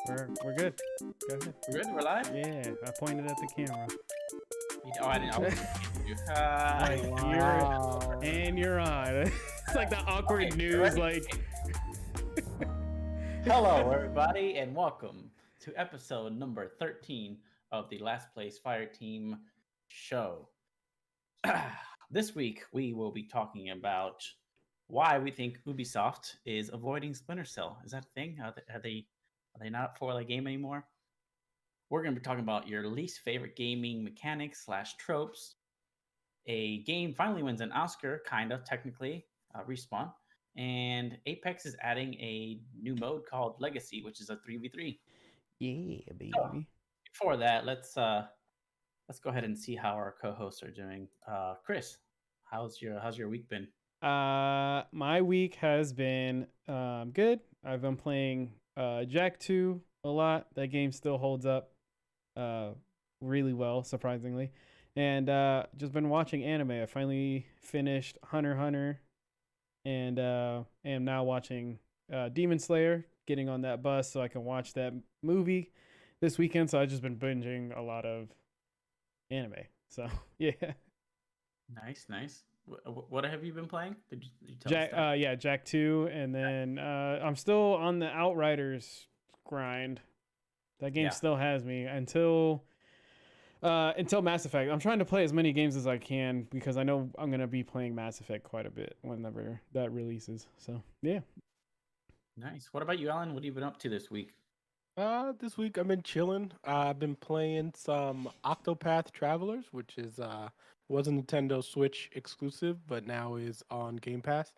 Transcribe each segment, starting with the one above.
We're good. Go ahead. We're good. We're live. Yeah, I pointed at the camera. Oh, I didn't. I was looking at you. Like you're on. It's like the awkward Okay, news. ready? Like, Hello, everybody, and welcome to episode number 13 of the Last Place Fire Team show. This week, we will be talking about why we think Ubisoft is avoiding Splinter Cell. Is that a thing? Are they not up for the game anymore? We're going to be talking about your least favorite gaming mechanics / tropes. A game finally wins an Oscar, kind of technically, Respawn, and Apex is adding a new mode called Legacy, which is a 3v3. yeah, baby. So, before that, let's go ahead and see how our co-hosts are doing. Chris, how's your week been? My week has been good. I've been playing Jack 2 a lot. That game still holds up really well, surprisingly. And just been watching anime. I finally finished Hunter x Hunter and am now watching Demon Slayer, getting on that bus so I can watch that movie this weekend. So I've just been binging a lot of anime. So yeah. Nice. What have you been playing? Did you tell us Jack, that? yeah, Jack 2, and then I'm still on the Outriders grind. That game Yeah. still has me until Mass Effect. I'm trying to play as many games as I can because I know I'm gonna be playing Mass Effect quite a bit whenever that releases. So yeah. Nice. What about you, Alan? What have you been up to this week? This week I've been chilling. I've been playing some Octopath Travelers, which is was a Nintendo Switch exclusive, but now is on Game Pass.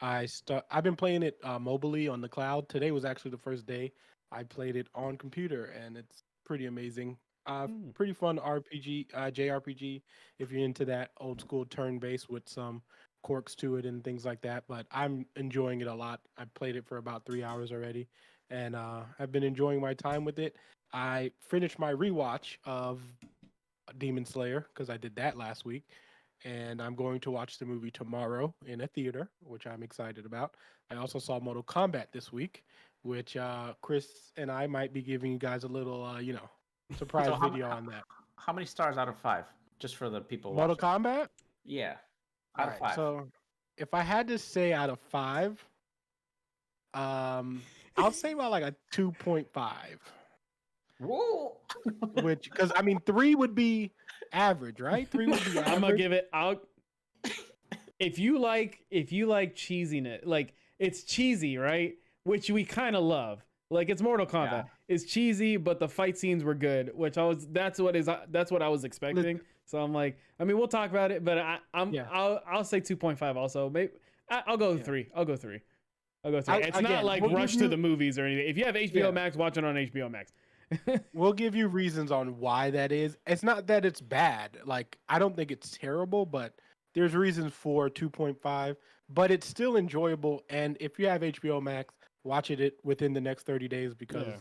I've been playing it mobilely on the cloud. Today was actually the first day I played it on computer, and it's pretty amazing. Pretty fun RPG, JRPG if you're into that old school turn-based with some quirks to it and things like that. But I'm enjoying it a lot. I played it for about 3 hours already, and I've been enjoying my time with it. I finished my rewatch of Demon Slayer because I did that last week, and I'm going to watch the movie tomorrow in a theater, which I'm excited about. I also saw Mortal Kombat this week, which Chris and I might be giving you guys a little, surprise So video on that. how many stars out of 5? Just for the people Mortal watching. Kombat. Yeah, All out of right, 5. so if I had to say out of 5, I'll say about like a 2.5. Whoa! Which, because I mean, 3 would be average, right? 3 would be average. I'm gonna give it out. If you like cheesiness, like it's cheesy, right? Which we kind of love. Like it's Mortal Kombat. Yeah. It's cheesy, but the fight scenes were good, that's what I was expecting. So I'm like, I mean, we'll talk about it, but I'll say 2.5 also. Maybe I'll go 3. I'll go 3. It's again, not like we'll rush give to you- the movies or anything. If you have HBO Max, watch it on HBO Max. We'll give you reasons on why that is. It's not that it's bad. Like, I don't think it's terrible, but there's reasons for 2.5, but it's still enjoyable. And if you have HBO Max, watch it within the next 30 days because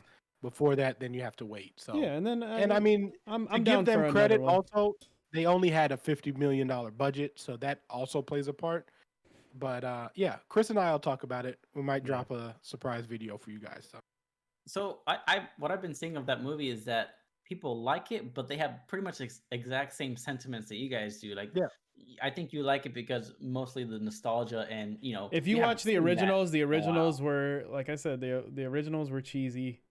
before that, then you have to wait. So Yeah, and then I mean, I'm to down give for them credit, another one. also, they only had a $50 million budget, so that also plays a part. But yeah, Chris and I will talk about it. We might drop a surprise video for you guys. So what I've been seeing of that movie is that people like it, but they have pretty much exact same sentiments that you guys do. Like, I think you like it because mostly the nostalgia and If you watch the originals were, like I said, the originals were cheesy.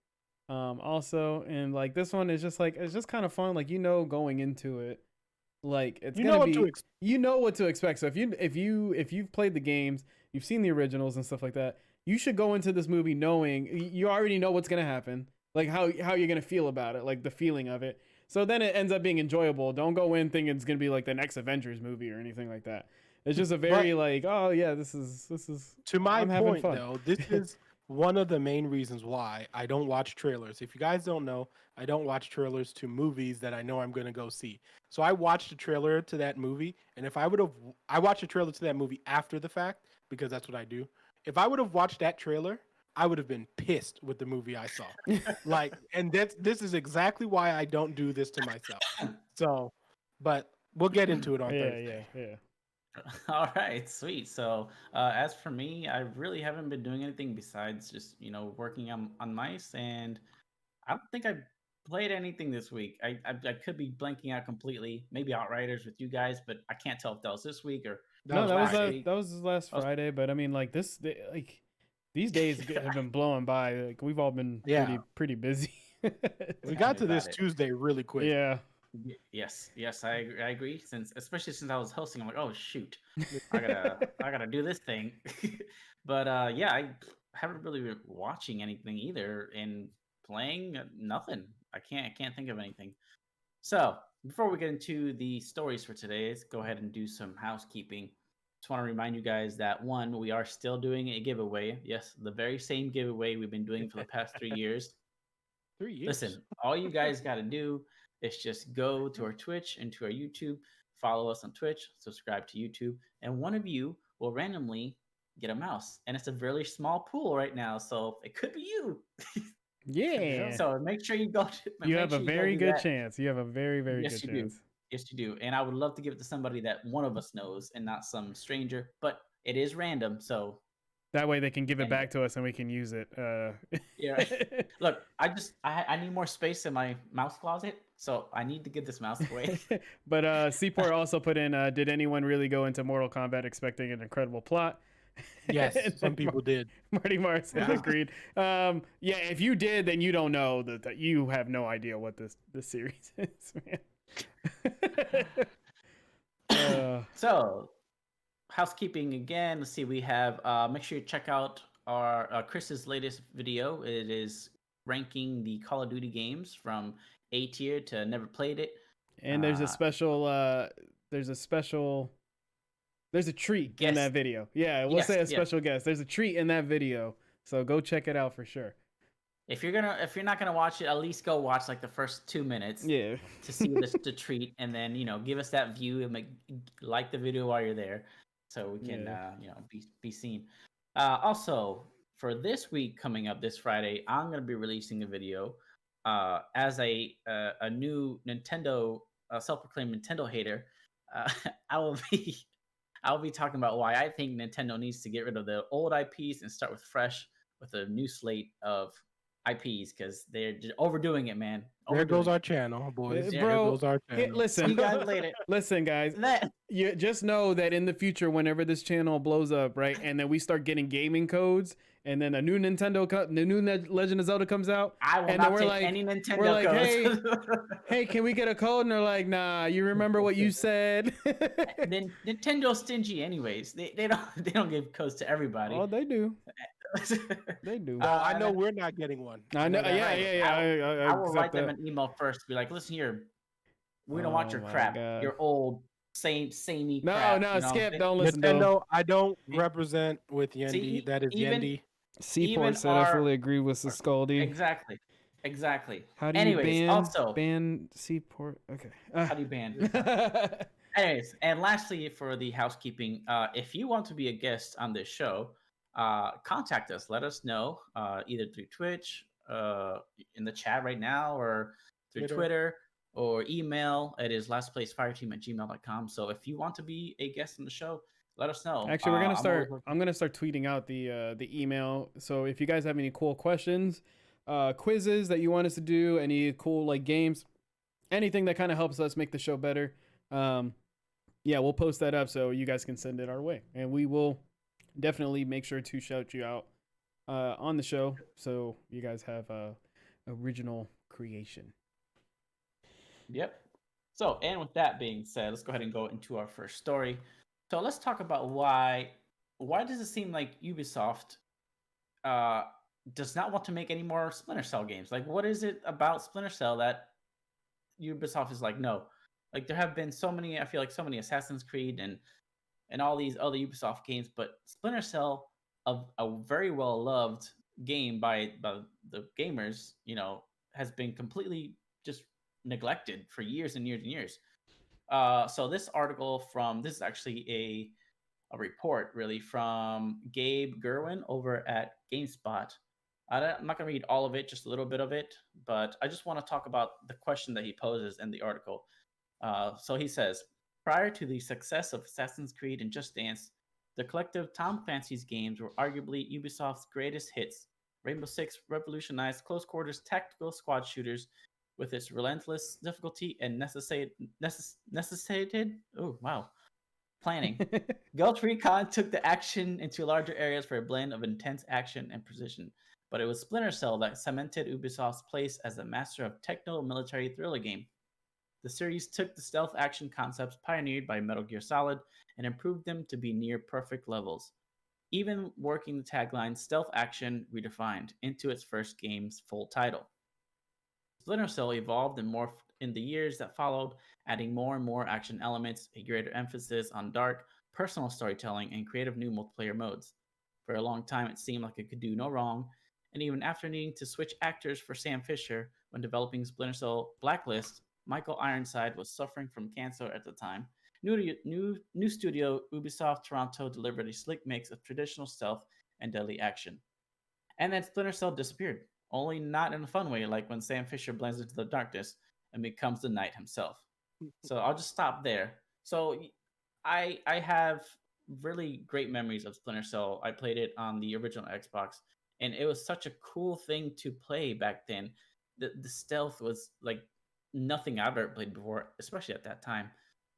Also, and like this one is just like it's just kind of fun. Like going into it, like it's gonna be what to expect. So if you've played the games, you've seen the originals and stuff like that, you should go into this movie knowing you already know what's gonna happen, like how you're gonna feel about it, like the feeling of it. So then it ends up being enjoyable. Don't go in thinking it's gonna be like the next Avengers movie or anything like that. It's just a very like, oh yeah, this is to my point fun. though. This is one of the main reasons why I don't watch trailers. If you guys don't know, I don't watch trailers to movies that I know I'm going to go see. So I watched a trailer to that movie, and if I watched a trailer to that movie after the fact because that's what I do. If I would have watched that trailer, I would have been pissed with the movie I saw. And this is exactly why I don't do this to myself. So, but we'll get into it on Thursday. Yeah. All right, sweet. So as for me, I really haven't been doing anything besides just working on mice and I don't think I played anything this week. I could be blanking out completely. Maybe Outriders with you guys, but I can't tell if that was this week or That was that was last last week. week. that was last Friday. But I mean, like like these days have been blowing by. Like we've all been Yeah. pretty busy. We Tell got me to this about it. Tuesday really quick. Yeah. Yes, I agree. Especially since I was hosting, I'm like, oh shoot, I gotta do this thing. But yeah, I haven't really been watching anything either, and playing nothing. I can't think of anything. So before we get into the stories for today, let's go ahead and do some housekeeping. Just want to remind you guys that one, we are still doing a giveaway. Yes, the very same giveaway we've been doing for the past 3 years. 3 years. Listen, all you guys got to do is just go to our Twitch and to our YouTube, follow us on Twitch, subscribe to YouTube, and one of you will randomly get a mouse. And it's a really small pool right now, so it could be you. Yeah. So make sure you go. You have a sure you go very do good that. chance. You have a very, very Yes, good you do. chance. Yes, you do. And I would love to give it to somebody that one of us knows and not some stranger. But it is random, so That way they can give it Anyway. back to us and we can use it. yeah. Look, I need more space in my mouse closet, so I need to give this mouse away. But Seaport also put in, did anyone really go into Mortal Kombat expecting an incredible plot? Yes, And some then people did. Marty Morrison Yeah. agreed. Yeah, if you did, then you don't know that you have no idea what this series is, man. So, housekeeping again. Let's see. We have. Make sure you check out our Chris's latest video. It is ranking the Call of Duty games from A tier to never played it. And there's a special. There's a treat in Guest. that video. Yeah, we'll Yes, say a yes. special guest. There's a treat in that video, so go check it out for sure. If you're not gonna watch it, at least go watch like the first 2 minutes. Yeah. To see the treat, and then give us that view and like the video while you're there, so we can be seen. Also, for this week coming up this Friday, I'm gonna be releasing a video as a new Nintendo self-proclaimed Nintendo hater. I will be talking about why I think Nintendo needs to get rid of the old IPs and start with fresh with a new slate of IPs, because they're just overdoing it, man. There goes Overdoing our it. channel, boys. Yeah. There Bro, goes our channel. listen, You guys later. listen, guys. You just know that in the future, whenever this channel blows up, right, and then we start getting gaming codes, and then a new the new Legend of Zelda comes out, I will and not then we're take like, any Nintendo we're like, codes. hey, can we get a code? And they're like, nah, you remember what you said? Then Nintendo's stingy, anyways. They don't give codes to everybody. Oh, they do. They do. I know we're not getting one. I know. that. Yeah. I will write them an email first. Be like, listen here, we don't want your my crap. God. Your old samey No, crap. no, you know? Skip, don't listen to him. Nintendo, I don't represent with Yendi. See, That is even- Yendi. Seaport said I fully agree with Saskaldi. Exactly. How do you Anyways, ban Seaport? Okay. How do you ban? Anyways, and lastly, for the housekeeping, if you want to be a guest on this show, contact us. Let us know either through Twitch, in the chat right now, or through Twitter or email. It is lastplacefireteam@gmail.com. So if you want to be a guest on the show, let us know. Actually, we're gonna start. I'm gonna start tweeting out the email. So if you guys have any cool questions, quizzes that you want us to do, any cool like games, anything that kind of helps us make the show better, yeah, we'll post that up so you guys can send it our way, and we will definitely make sure to shout you out on the show, so you guys have original creation. Yep. So, and with that being said, let's go ahead and go into our first story. So let's talk about why does it seem like Ubisoft does not want to make any more Splinter Cell games? Like, what is it about Splinter Cell that Ubisoft is like, no? Like, there have been so many, I feel like so many Assassin's Creed and all these other Ubisoft games, but Splinter Cell, a very well loved game by the gamers, has been completely just neglected for years and years and years. So this article this is actually a report really from Gabe Gerwin over at GameSpot. I'm not going to read all of it, just a little bit of it, but I just want to talk about the question that he poses in the article. So he says, prior to the success of Assassin's Creed and Just Dance, the collective Tom Clancy's games were arguably Ubisoft's greatest hits, Rainbow Six revolutionized close quarters tactical squad shooters with its relentless difficulty and necessitated planning. Gulch Recon took the action into larger areas for a blend of intense action and precision, but it was Splinter Cell that cemented Ubisoft's place as a master of techno-military thriller game. The series took the stealth action concepts pioneered by Metal Gear Solid and improved them to be near perfect levels, even working the tagline Stealth Action Redefined into its first game's full title. Splinter Cell evolved and morphed in the years that followed, adding more and more action elements, a greater emphasis on dark, personal storytelling, and creative new multiplayer modes. For a long time, it seemed like it could do no wrong, and even after needing to switch actors for Sam Fisher when developing Splinter Cell Blacklist, Michael Ironside was suffering from cancer at the time. New studio Ubisoft Toronto delivered a slick mix of traditional stealth and deadly action. And then Splinter Cell disappeared, only not in a fun way, like when Sam Fisher blends into the darkness and becomes the knight himself. So I'll just stop there. So I have really great memories of Splinter Cell. I played it on the original Xbox, and it was such a cool thing to play back then. The stealth was like nothing I've ever played before, especially at that time.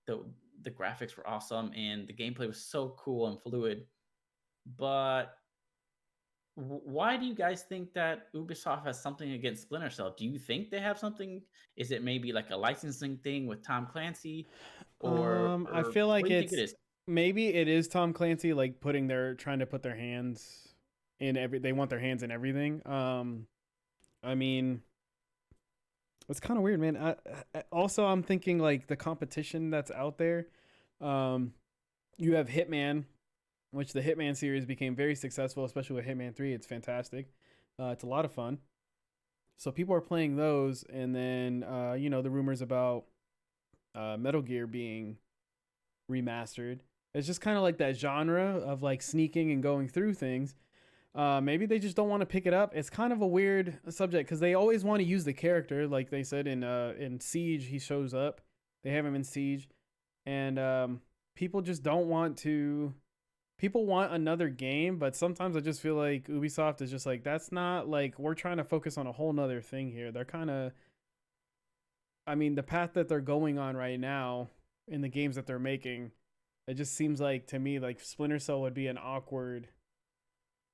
The graphics were awesome, and the gameplay was so cool and fluid. But why do you guys think that Ubisoft has something against Splinter Cell? Do you think they have something? Is it maybe like a licensing thing with Tom Clancy, I or feel what like do you think it it's is? maybe it is Tom Clancy like trying to put their hands in they want their hands in everything. I mean, it's kind of weird, man. Also I'm thinking like the competition that's out there. Um, you have Hitman, which the Hitman series became very successful, especially with Hitman 3. It's fantastic. It's a lot of fun. So people are playing those, and then the rumors about Metal Gear being remastered. It's just kind of like that genre of like sneaking and going through things. Maybe they just don't want to pick it up. It's kind of a weird subject because they always want to use the character, like they said in Siege. He shows up. They have him in Siege, and people just don't want to. People want another game, but sometimes I just feel like Ubisoft is just like, that's not like, we're trying to focus on a whole nother thing here. They're kind of, I mean, the path that they're going on right now in the games that they're making, it just seems like to me like Splinter Cell would be an awkward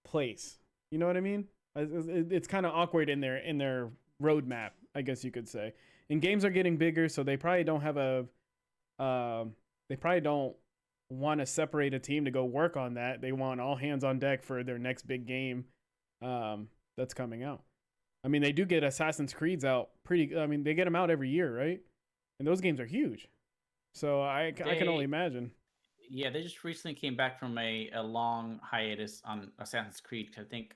place. You know what I mean? It's kind of awkward in their roadmap, I guess you could say. And games are getting bigger, so they probably don't have they probably don't want to separate a team to go work on that. They want all hands on deck for their next big game that's coming out. I mean, they do get Assassin's Creeds out I mean, they get them out every year, right? And those games are huge. So I can only imagine. Yeah, they just recently came back from a long hiatus on Assassin's Creed. I think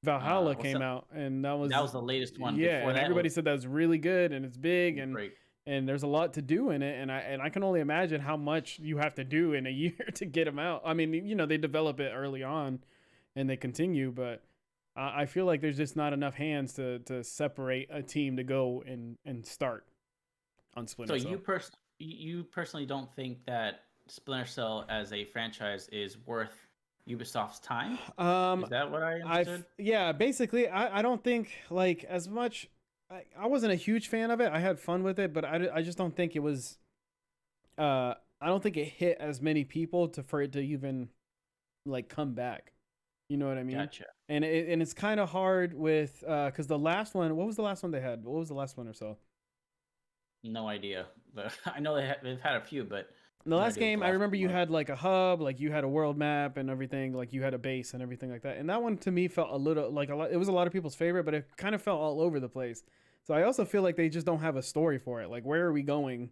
Valhalla came out, and that was the latest one. Yeah, Before and that everybody said that was really good, and it's big, and great. and there's a lot to do in it, and I can only imagine how much you have to do in a year to get them out. I mean, they develop it early on, and they continue, but I feel like there's just not enough hands to separate a team to go and start on Splinter Cell. So you personally don't think that Splinter Cell as a franchise is worth Ubisoft's time? Is that what I understood? Yeah, basically, I don't think like as much. I wasn't a huge fan of it. I had fun with it, but I just don't think it was. I don't think it hit as many people for it to even like come back. You know what I mean? Gotcha. And it's kind of hard with because the last one. What was the last one they had? What was the last one or so? No idea. But I know they've had a few, but the last game, I remember you had like a hub, like you had a world map and everything, like you had a base and everything like that. And that one to me felt a little like it was a lot of people's favorite, but it kind of felt all over the place. So I also feel like they just don't have a story for it. Like, where are we going?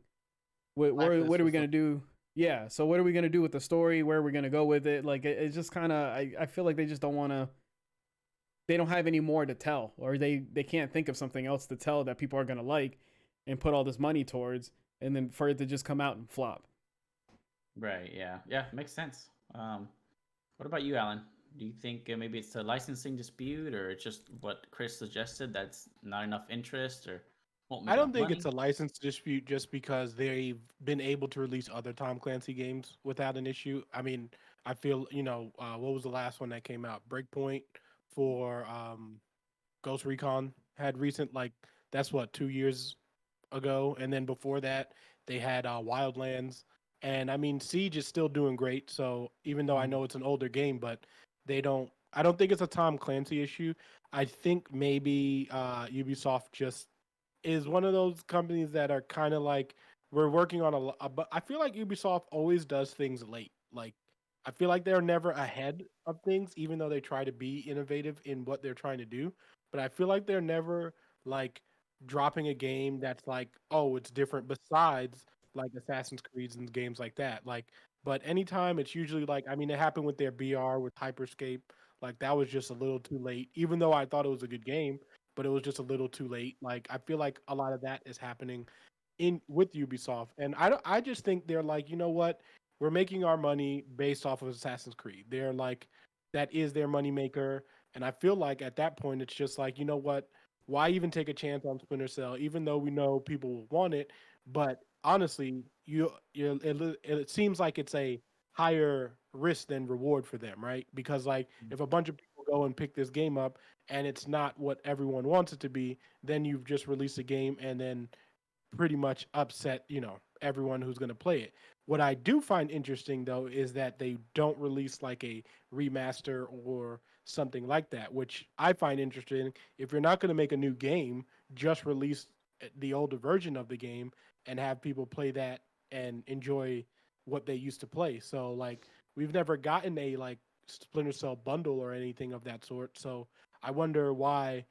What are we going to do? Yeah. So what are we going to do with the story? Where are we going to go with it? Like, it's just kind of, I feel like they just don't want to, they don't have any more to tell, or they can't think of something else to tell that people are going to like and put all this money towards, and then for it to just come out and flop. Right. Yeah. Yeah. Makes sense. What about you, Alan? Do you think maybe it's a licensing dispute, or it's just what Chris suggested, that's not enough interest, or I don't think it's a license dispute just because they've been able to release other Tom Clancy games without an issue. I mean, I feel, what was the last one that came out? Breakpoint for Ghost Recon had recent, like, that's what, 2 years ago, and then before that they had Wildlands, and I mean Siege is still doing great. So even though I know it's an older game, but I don't think it's a Tom Clancy issue. I think maybe Ubisoft just is one of those companies that are kind of like, we're working on but I feel like Ubisoft always does things late. Like, I feel like they're never ahead of things, even though they try to be innovative in what they're trying to do. But I feel like they're never like dropping a game that's like, oh, it's different besides like Assassin's Creeds and games like that. Like, but anytime it's usually like, I mean, it happened with their BR with Hyperscape. Like, that was just a little too late, even though I thought it was a good game, but it was just a little too late. Like, I feel like a lot of that is happening in with Ubisoft, and I just think they're like, you know what, we're making our money based off of Assassin's Creed. They're like, that is their moneymaker. And I feel like at that point, it's just like, you know what? Why even take a chance on Splinter Cell, even though we know people will want it? But honestly, it seems like it's a higher risk than reward for them, right? Because like, if a bunch of people go and pick this game up and it's not what everyone wants it to be, then you've just released a game and then pretty much upset, everyone who's going to play it. What I do find interesting though is that they don't release like a remaster or something like that, which I find interesting. If you're not going to make a new game, just release the older version of the game and have people play that and enjoy what they used to play. So like, we've never gotten a like Splinter Cell bundle or anything of that sort. So I wonder why.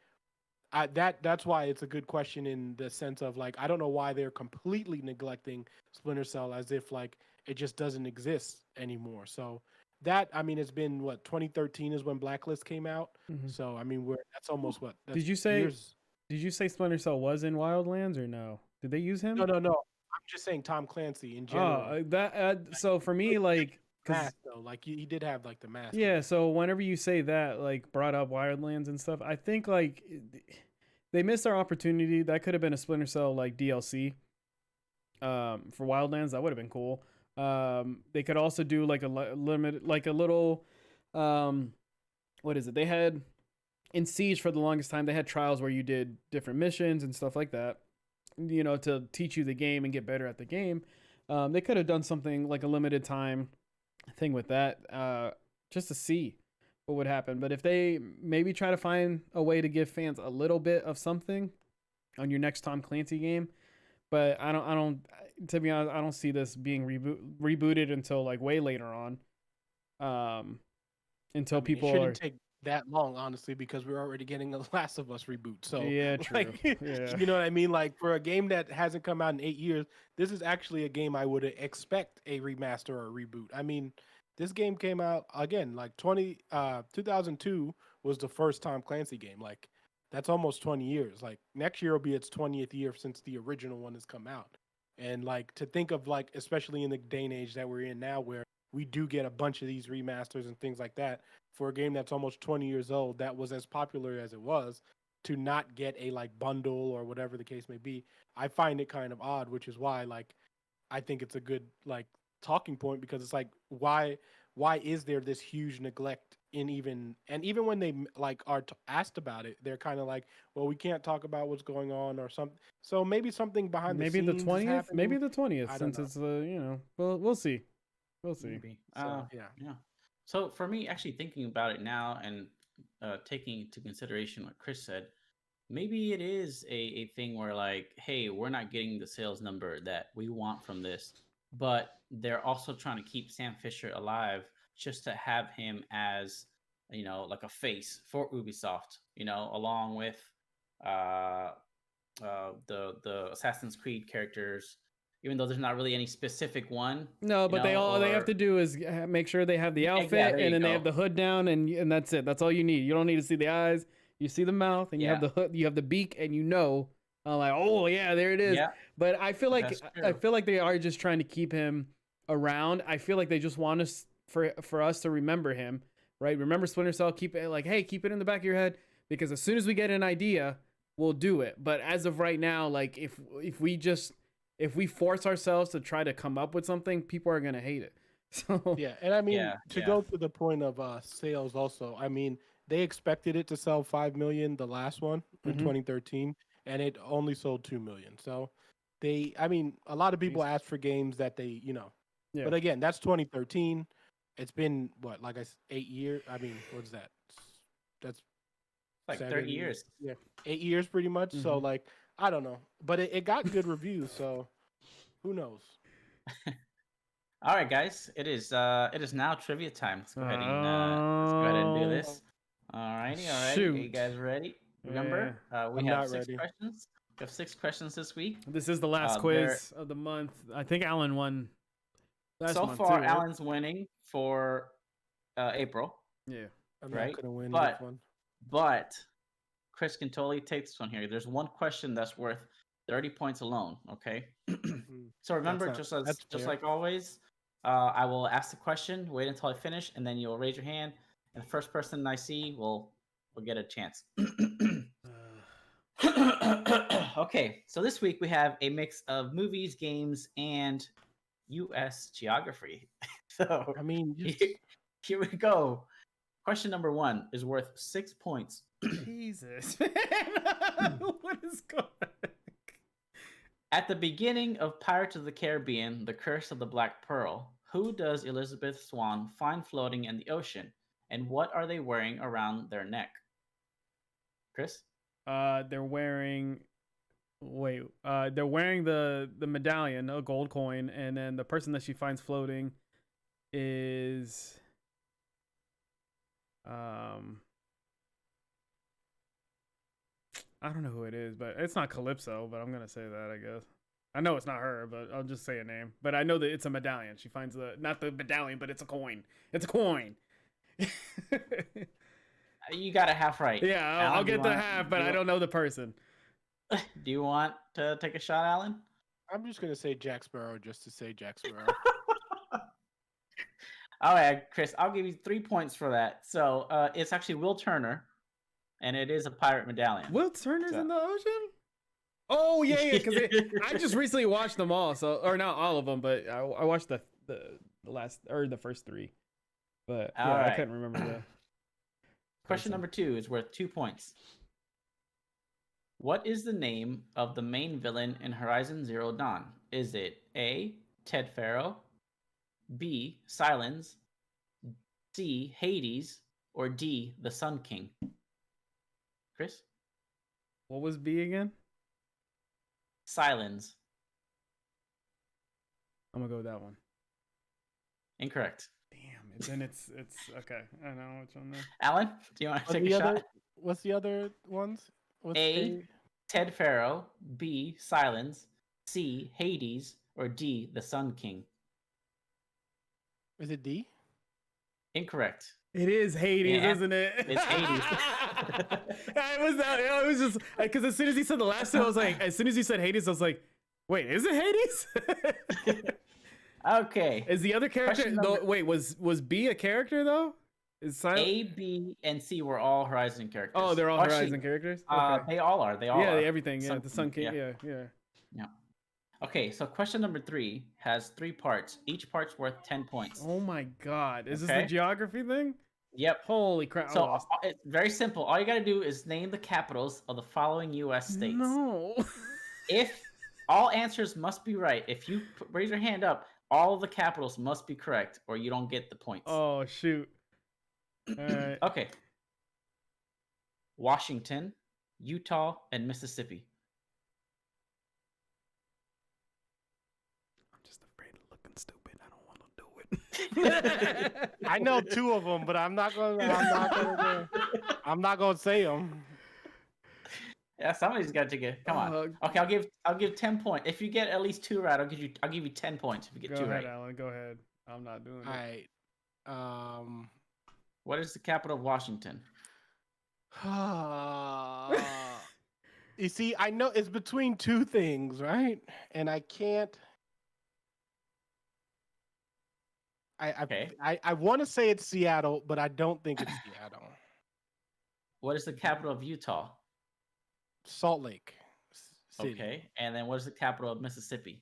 That's why it's a good question in the sense of like, I don't know why they're completely neglecting Splinter Cell as if like it just doesn't exist anymore. So that, I mean, it's been what, 2013 is when Blacklist came out. Mm-hmm. So I mean, that's almost what, that's Did you say years. Did you say Splinter Cell was in Wildlands or no? Did they use him? No. I'm just saying Tom Clancy in Oh, general. so for me, like, Mask though, like he did have like the mask. yeah. So whenever you say that, like, brought up Wildlands and stuff, I think like they missed our opportunity. That could have been a Splinter Cell like DLC. For Wildlands, that would have been cool. They could also do like a limit, like a little, what is it? They had in Siege for the longest time. They had trials where you did different missions and stuff like that. To teach you the game and get better at the game. They could have done something like a limited time thing with that, just to see what would happen. But if they maybe try to find a way to give fans a little bit of something on your next Tom Clancy game, but I don't. To be honest, I don't see this being rebooted until like way later on. Until It people shouldn't take that long, honestly, because we're already getting a Last of Us reboot. So yeah, true. like, Yeah. you know what I mean? Like, for a game that hasn't come out in 8 years, this is actually a game I would expect a remaster or a reboot. I mean, this game came out again like 2002 was the first Tom Clancy game. Like, that's almost 20 years. Like, next year will be its 20th year since the original one has come out. And like, to think of like, especially in the day and age that we're in now, where we do get a bunch of these remasters and things like that, for a game that's almost 20 years old, that was as popular as it was, to not get a like bundle or whatever the case may be, I find it kind of odd, which is why like I think it's a good like talking point, because it's like, why is there this huge neglect in even when they like are asked about it, they're kind of like, well, we can't talk about what's going on or something. So maybe something behind Maybe the the scenes is 20th. happening. Maybe the 20th, I don't since know. it's well, we'll see. We'll see. Maybe. So yeah. Yeah. So for me, actually thinking about it now and taking into consideration what Chris said, maybe it is a thing where like, hey, we're not getting the sales number that we want from this, but they're also trying to keep Sam Fisher alive just to have him as, like a face for Ubisoft, along with uh, the Assassin's Creed characters, even though there's not really any specific one. No, but all they have to do is make sure they have the outfit, there and you then they go. have the hood down, and that's it. That's all you need. You don't need to see the eyes. You see the mouth, and you have the hood, you have the beak, and like, oh yeah, there it is. Yeah, But I feel like that's true. they are just trying to keep him around. I feel like they just want us for us to remember him, right? Remember Splinter Cell. Keep it like, hey, keep it in the back of your head, because as soon as we get an idea, we'll do it. But as of right now, like if we force ourselves to try to come up with something, people are gonna hate it. So Yeah, and I mean, Yeah, to yeah. go to the point of sales also, I mean, they expected it to sell 5 million, the last one in Mhm. 2013, and it only sold 2 million. So I mean, a lot of people Jeez. ask for games that they, Yeah. but again, that's 2013. It's been what, like 8 years? I mean, what's that? That's Like 30 7, years. yeah, 8 years pretty much. So Mhm. like, I don't know, but it got good reviews. So who knows? All right, guys. It is now trivia time. Let's go ahead and do this. Alrighty. Are you Shoot. guys ready? Remember, we I'm have not 6 ready. questions. We have 6 questions this week. This is the last There quiz of the month. I think Alan won last so month far, too, right? Alan's winning for April, Yeah. I'm right? not gonna win But this one. but Chris can totally take this one here. There's one question that's worth 30 points alone. Okay. So remember, That's just fair. like always, I will ask the question, wait until I finish, and then you'll raise your hand, and the first person I see will get a chance. Okay, so this week we have a mix of movies, games, and U.S. geography. So I mean, here we go. Question number 1 is worth 6 points. Jesus, man. What is going on? At the beginning of Pirates of the Caribbean, The Curse of the Black Pearl, who does Elizabeth Swann find floating in the ocean, and what are they wearing around their neck? Chris? They're wearing. Wait. They're wearing the medallion, a gold coin, and then the person that she finds floating is. I don't know who it is, but it's not Calypso. But I'm gonna say that, I guess. I know it's not her, but I'll just say a name. But I know that it's a medallion. She finds not the medallion, but it's a coin. It's a coin. You got a half right. Yeah, Alan, I'll get the half, but I don't know the person. Do you want to take a shot, Alan? I'm just gonna say Jack Sparrow just to say Jack Sparrow. All right, Chris, I'll give you 3 points for that. So it's actually Will Turner, and it is a pirate medallion. Will Turner's in the ocean? Oh yeah, because I just recently watched them all, or not all of them, but I watched the last or the first 3. But yeah, right. I couldn't remember the. Question number 2 is worth 2 points. What is the name of the main villain in Horizon Zero Dawn? Is it A, Ted Faro, B, Silence, C, Hades, or D, the Sun King? Chris? What was B again? Silence. I'm gonna go with that one. Incorrect. Damn. Then it's okay. I know which one. There. Alan, do you want to take a shot? What's the other ones? A, Ted Faro, B, Silence, C, Hades, or D, the Sun King? Is it D? Incorrect. It is Hades, isn't it? It's Hades. It was just because as soon as he said the last 2, I was like, as soon as he said Hades, I was like, wait, is it Hades? Okay. Is the other character? Wait, was B a character though? Is A, B, and C were all Horizon characters. Oh, they're all Horizon characters. Okay. They all are. They all are. Everything. Yeah, the Sun King. Yeah. Okay, so question number 3 has 3 parts. Each part's worth 10 points. Oh my God! Is this the geography thing? Yep. Holy crap! So it's very simple. All you got to do is name the capitals of the following U.S. states. No. If all answers must be right, if you raise your hand up, all of the capitals must be correct, or you don't get the points. Oh shoot! All right. Okay. Washington, Utah, and Mississippi. I'm just afraid of looking stupid. I don't want to do it. I know 2 of them, but I'm not gonna say them. Yeah, somebody's got to get. Come on. Okay, I'll give 10 points. If you get at least 2 right, I'll give you 10 points. If you get 2 right. Go ahead, Alan. Go ahead. I'm not doing it. All right. What is the capital of Washington? You see, I know it's between 2 things, right? And I can't. I want to say it's Seattle, but I don't think it's Seattle. What is the capital of Utah? Salt Lake City. Okay, and then what is the capital of Mississippi?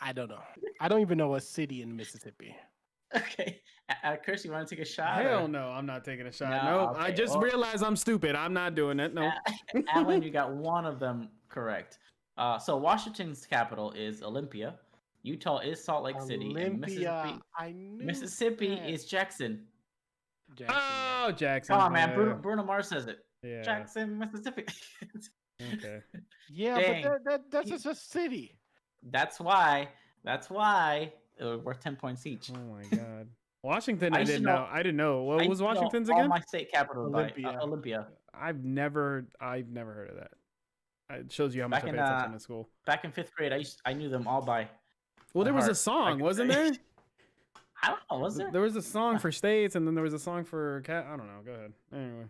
I don't know. I don't even know a city in Mississippi. Okay. Chris, you want to take a shot? Hell or- no, I'm not taking a shot. No, Nope. I okay, just well- realized I'm stupid. I'm not doing it. No. Alan, you got one of them correct. So Washington's capital is Olympia. Utah is Salt Lake City, and Olympia. I knew Mississippi that. is Jackson. Jackson. Oh, Jackson. Come on, man. Yeah. Bruno Mars says it. Yeah. Jackson, Mississippi. Okay. Yeah, Dang. but that's just a city. That's why. We're 10 points each. Oh my God. Washington, I I used to didn't know- know. I didn't know. What I was used to know Washington's all again? my state capitals by Olympia. Olympia. I've never heard of that. It shows you how much Back I in, pay attention in school. Back in 5th grade, I knew them all by. Well, there was a heart. song, wasn't there? I don't know. Was there? There was a song for states, and then there was a song for cat. I don't know. Go ahead. Anyway.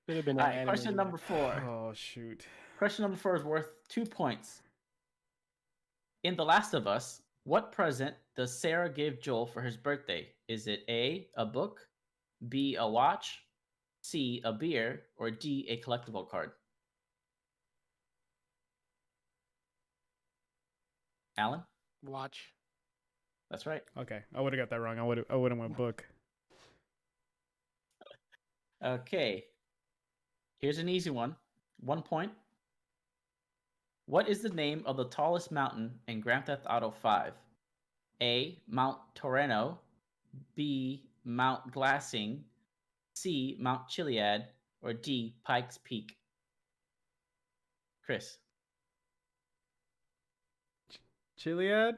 Could have been All an right, anime question movie. number 4. Oh shoot. Question number 4 is worth 2 points. In The Last of Us, what present does Sarah give Joel for his birthday? Is it A, a book, B, a watch, C, a beer, or D, a collectible card? Alan? Watch. That's right. Okay, I would have got that wrong. I would have went book. Okay. Here's an easy one. 1 point. What is the name of the tallest mountain in Grand Theft Auto 5? A, Mount Torreno, B, Mount Glassing, C, Mount Chiliad, or D, Pikes Peak? Chris. Chiliad.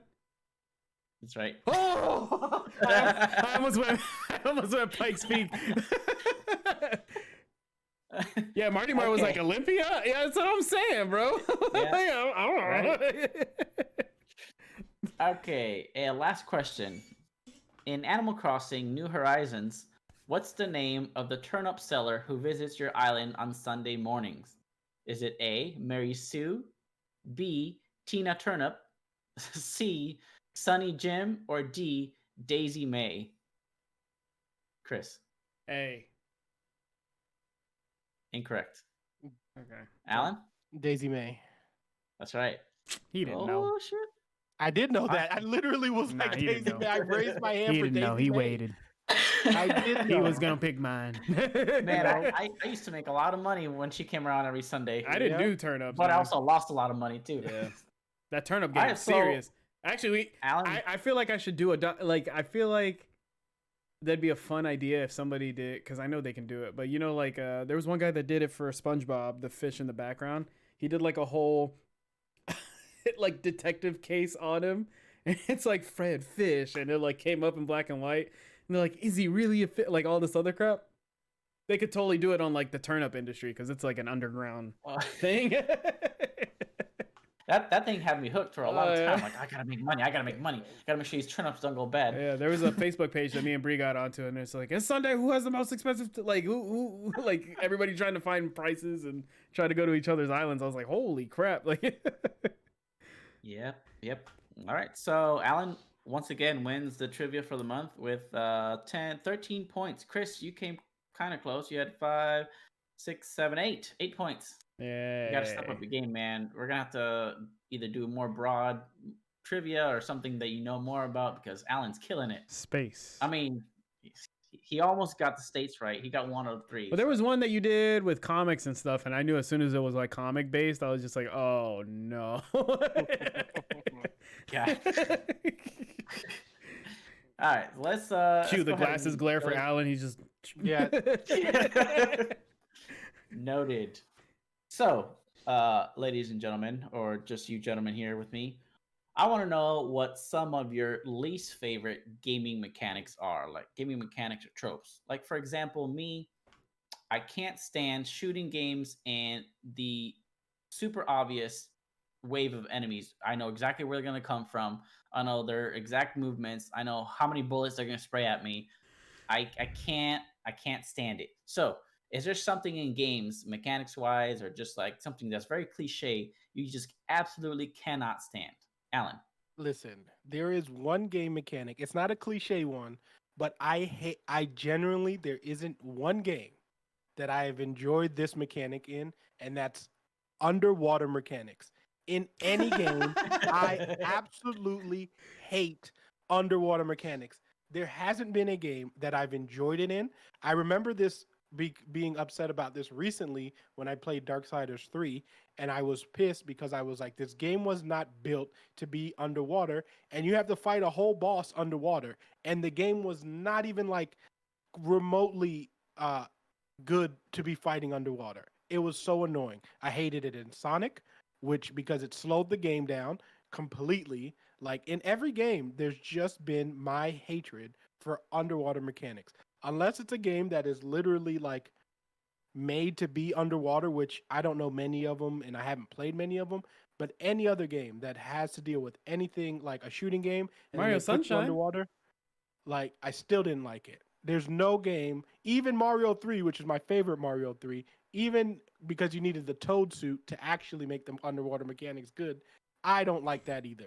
That's right. Oh! I almost went Pikes Peak. Yeah, Marty Mar was like Okay. Olympia. Yeah, that's what I'm saying, bro. Yeah. I don't know. Okay, last question. In Animal Crossing New Horizons, what's the name of the turnip seller who visits your island on Sunday mornings? Is it A, Mary Sue, B, Tina Turnip, C, Sunny Jim, or D, Daisy May? Chris. Hey. Incorrect. Okay. Alan? Daisy May. That's right. He didn't know. Oh, shit. I did know that. I literally was Nah, like he didn't Daisy know. May. I raised my hand He for didn't Daisy know. He May. waited. I did He know. was gonna pick mine. Man, I used to make a lot of money when she came around every Sunday. I didn't Yeah. do turnips, But I man. also lost a lot of money, too. Yeah. That turnip All game right, is so- serious. Actually, Alan? I feel like I should do I feel like that'd be a fun idea if somebody did, because I know they can do it. But you know, like there was one guy that did it for SpongeBob, the fish in the background. He did like a whole like detective case on him, and it's like Fred Fish, and it like came up in black and white, and they're like, is he really a fish? Like all this other crap. They could totally do it on like the turnip industry because it's like an underground thing. That thing had me hooked for a long Yeah. time. Like, I gotta make money. Gotta make sure these turnips don't go bad. Yeah, there was a Facebook page that me and Bree got onto, and it's like, it's Sunday. Who has the most expensive? Like, who? Like everybody trying to find prices and try to go to each other's islands. I was like, holy crap! Like, Yep. All right. So Alan once again wins the trivia for the month with 13 points. Chris, you came kind of close. You had 5, 6, 7, 8. 8 points. yeah, You gotta step up your game, man. We're gonna have to either do more broad trivia or something that you know more about because Alan's killing it. Space. I mean, he almost got the states right. He got 1 of 3. But there was one that you did with comics and stuff, and I knew as soon as it was like comic based, I was just like, oh no. Yeah. All right, let's Cue let's the go ahead glasses and glare for go- Alan. He's just Yeah. Noted. So, ladies and gentlemen, or just you gentlemen here with me, I want to know what some of your least favorite gaming mechanics are, like gaming mechanics or tropes. Like, for example, me, I can't stand shooting games and the super obvious wave of enemies. I know exactly where they're going to come from. I know their exact movements. I know how many bullets they're going to spray at me. I can't stand it. So, is there something in games, mechanics wise, or just like something that's very cliche, you just absolutely cannot stand? Alan. Listen, there is one game mechanic. It's not a cliche one, but I genuinely, there isn't one game that I have enjoyed this mechanic in, and that's underwater mechanics. in any game. I absolutely hate underwater mechanics. There hasn't been a game that I've enjoyed it in. I remember this being upset about this recently when I played Darksiders 3, and I was pissed because I was like, this game was not built to be underwater, and you have to fight a whole boss underwater, and the game was not even like remotely good to be fighting underwater. It was so annoying. I hated it in Sonic, which because it slowed the game down completely. Like in every game, there's just been my hatred for underwater mechanics. Unless it's a game that is literally like made to be underwater, which I don't know many of them and I haven't played many of them, but any other game that has to deal with anything like a shooting game and then Mario they put you Sunshine. underwater, like I still didn't like it. There's no game, even Mario 3, which is my favorite Mario 3, even because you needed the Toad suit to actually make the underwater mechanics good. I don't like that either.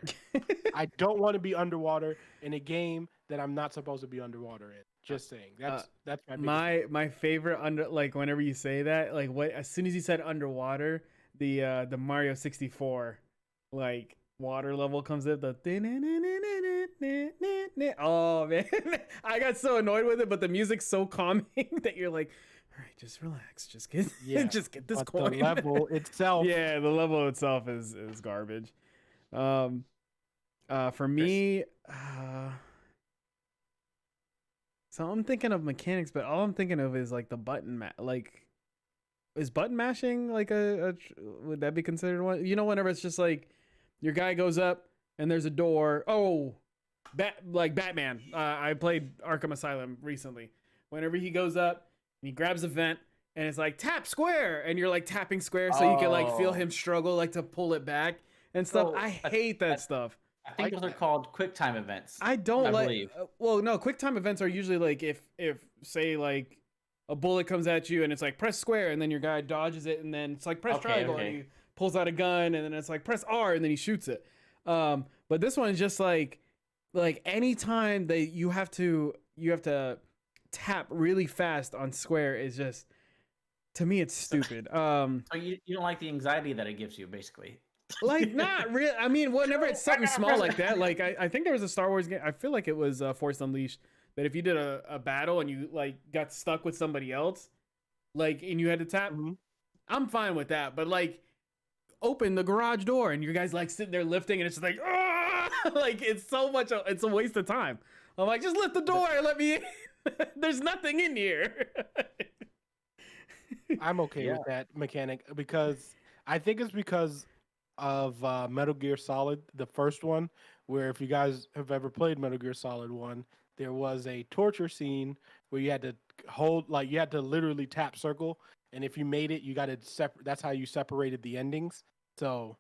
I don't want to be underwater in a game that I'm not supposed to be underwater in. Just saying. That's my biggest my favorite like whenever you say that, like what as soon as you said underwater, the Mario 64 like water level comes up, the oh man. I got so annoyed with it, but the music's so calming that you're like, all right, just relax, just get just get this coin. The level itself. Yeah, the level itself is garbage. For me, so I'm thinking of mechanics, but all I'm thinking of is like the button like, is button mashing like would that be considered one? You know, whenever it's just like your guy goes up and there's a door. Oh, like Batman. I played Arkham Asylum recently. Whenever he goes up and he grabs a vent and it's like tap square, and you're like tapping square so you can like feel him struggle like to pull it back and stuff. I hate that stuff. I think those are called quick time events. I don't like. Well, no, quick time events are usually like if say like a bullet comes at you and it's like press square and then your guy dodges it and then it's like press triangle and he pulls out a gun and then it's like press R and then he shoots it. But this one is just like anytime that you have to tap really fast on square is just, to me it's stupid. So you don't like the anxiety that it gives you, basically. Like not really. I mean, whenever it's something small like that, like I think there was a Star Wars game. I feel like it was Force Unleashed, that if you did a battle and you like got stuck with somebody else, like and you had to tap, I'm fine with that. But like open the garage door and you guys like sitting there lifting and it's just like, like it's so much. It's a waste of time. I'm like, just lift the door and let me in. There's nothing in here. I'm okay with that mechanic because I think it's because of Metal Gear Solid, the first one, where if you guys have ever played Metal Gear Solid 1, there was a torture scene where you had to you had to literally tap circle, and if you made it, you got to that's how you separated the endings. So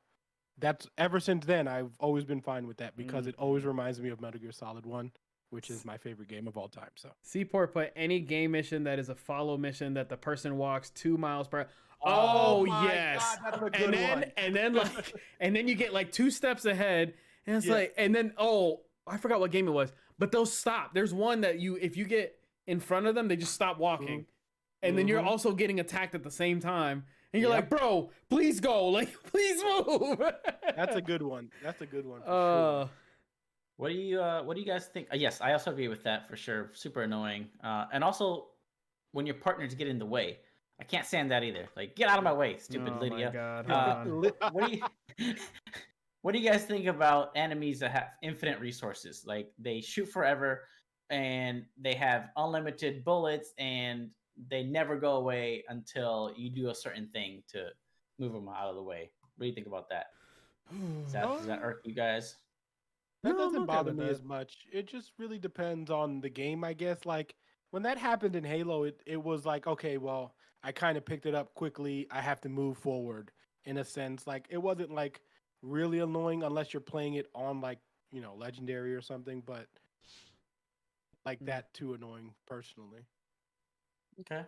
that's ever since then I've always been fine with that because it always reminds me of Metal Gear Solid 1, which is my favorite game of all time. So Seaport put any game mission that is a follow mission that the person walks 2 miles per. Oh yes, God, that's a good one. and then you get like 2 steps ahead, and it's like, and then I forgot what game it was, but they'll stop. There's one that if you get in front of them, they just stop walking, and then you're also getting attacked at the same time, and you're like, bro, please go, like please move. That's a good one. That's a good one. For sure. What do you guys think? Yes, I also agree with that for sure. Super annoying, and also when your partners get in the way. I can't stand that either. Like, get out of my way, stupid Lydia. My God, what do you guys think about enemies that have infinite resources? Like, they shoot forever, and they have unlimited bullets, and they never go away until you do a certain thing to move them out of the way. What do you think about that? Does that irk you guys? That doesn't bother me as much. It just really depends on the game, I guess. Like, when that happened in Halo, it was like, okay, well, I kind of picked it up quickly. I have to move forward in a sense. Like, it wasn't like really annoying unless you're playing it on like, Legendary or something, but like that too annoying personally. Okay.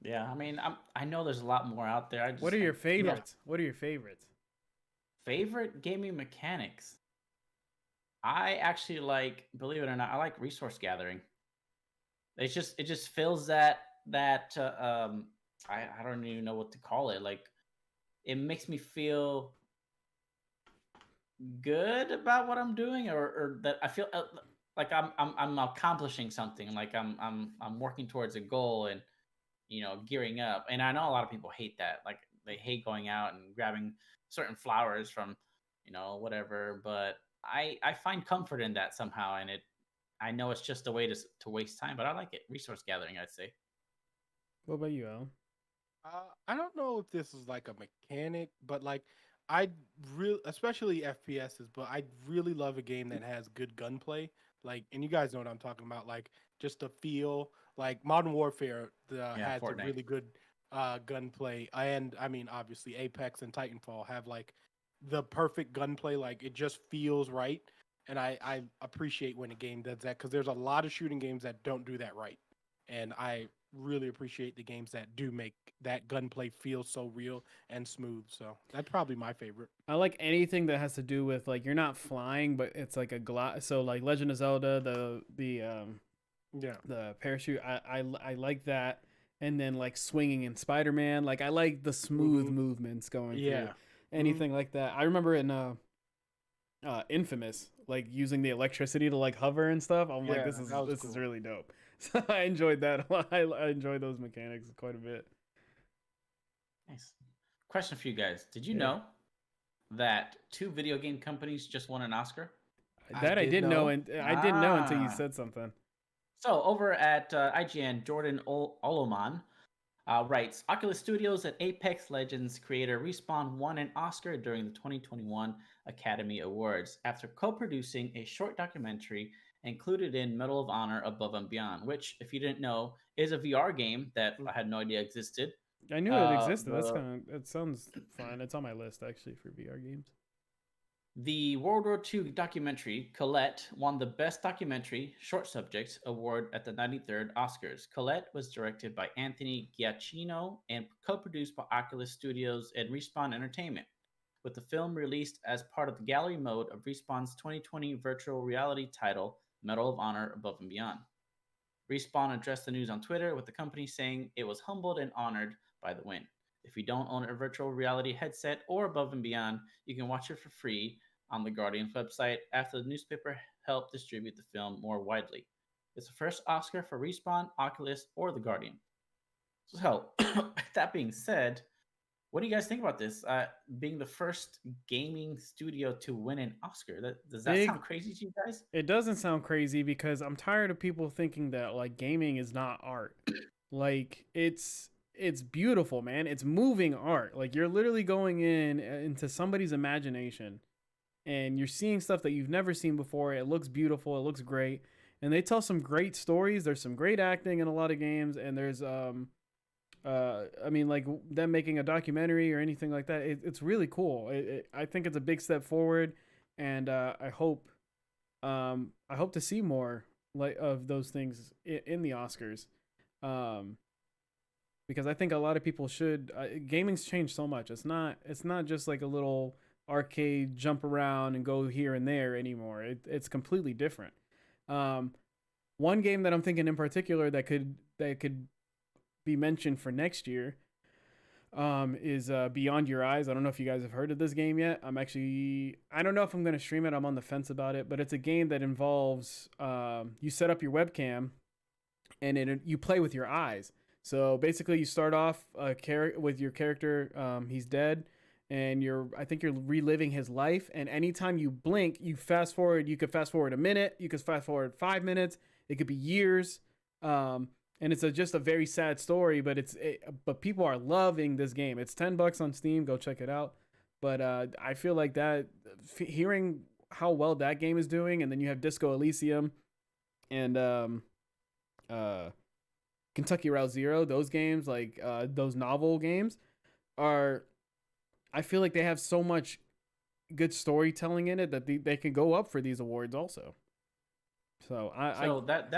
Yeah, I mean, I know there's a lot more out there. What are your favorites? What are your favorites? Favorite gaming mechanics? I actually like, believe it or not, I like resource gathering. It just feels that I don't even know what to call it. Like, it makes me feel good about what I'm doing, or that I feel like I'm accomplishing something, like I'm working towards a goal and gearing up. And I know a lot of people hate that, like they hate going out and grabbing certain flowers from whatever. But I find comfort in that somehow, and I know it's just a way to waste time, but I like it. Resource gathering, I'd say. What about you, Al? I don't know if this is like a mechanic, but like I really, especially FPSs, but I really love a game that has good gunplay. Like, and you guys know what I'm talking about. Like, just the feel. Like Modern Warfare Yeah, has a Fortnite. really good gunplay, and I mean, obviously, Apex and Titanfall have like the perfect gunplay. Like, it just feels right, and I appreciate when a game does that because there's a lot of shooting games that don't do that right, and I really appreciate the games that do make that gunplay feel so real and smooth. So that's probably my favorite. I like anything that has to do with like you're not flying, but it's like a so like Legend of Zelda, Yeah. the parachute. I like that, and then like swinging in Spider Man. Like I like the smooth Hmm. movements going through Yeah. Hmm. anything like that. I remember in Infamous, like using the electricity to like hover and stuff. I'm like, Yeah. this is That was this is cool. really dope. So I enjoyed that a lot. I enjoy those mechanics quite a bit. Nice. Question for you guys: did you Yeah, know that two video game companies just won an Oscar? I that I did didn't know, know. and I didn't know until you Ah. said something. So over at IGN, Jordan Oloman writes, Oculus Studios and Apex Legends creator Respawn won an Oscar during the 2021 Academy Awards after co-producing a short documentary included in Medal of Honor Above and Beyond, which, if you didn't know, is a VR game that I had no idea existed. I knew it existed. That's The kind of, it sounds fun. It's on my list actually for VR games. The World War II documentary Colette won the Best Documentary Short Subject award at the 93rd Oscars. Colette was directed by Anthony Giacchino and co-produced by Oculus Studios and Respawn Entertainment, with the film released as part of the gallery mode of Respawn's 2020 virtual reality title Medal of Honor Above and Beyond. Respawn addressed the news on Twitter, with the company saying it was humbled and honored by the win. If you don't own a virtual reality headset or Above and Beyond, you can watch it for free on the Guardian's website after the newspaper helped distribute the film more widely. It's the first Oscar for Respawn, Oculus, or the Guardian. So, that being said, what do you guys think about this? Being the first gaming studio to win an Oscar. Does that sound Big. crazy to you guys? It doesn't sound crazy because I'm tired of people thinking that like gaming is not art. Like it's beautiful, man. It's moving art. Like you're literally going into somebody's imagination and you're seeing stuff that you've never seen before. It looks beautiful. It looks great. And they tell some great stories. There's some great acting in a lot of games and there's I mean like them making a documentary or anything like that. It's really cool. I think it's a big step forward and I hope to see more like of those things in the Oscars, um, because I think a lot of people should. Gaming's changed so much. It's not just like a little arcade jump around and go here and there anymore. It's completely different. Um, One game that I'm thinking in particular that could be mentioned for next year is Beyond Your Eyes. I don't know if you guys have heard of this game yet. I don't know if I'm going to stream it. I'm on the fence about it, but it's a game that involves you set up your webcam and you play with your eyes. So basically, you start off with your character. He's dead, and I think you're reliving his life. And anytime you blink, you fast forward. You could fast forward a minute. You could fast forward 5 minutes. It could be years. And it's just a very sad story, but people are loving this game. It's $10 on Steam. Go check it out. But I feel like that hearing how well that game is doing, and then you have Disco Elysium and uh, Kentucky Route Zero. Those games, like those novel games, are I feel like they have so much good storytelling in it that they can go up for these awards also. So I So go that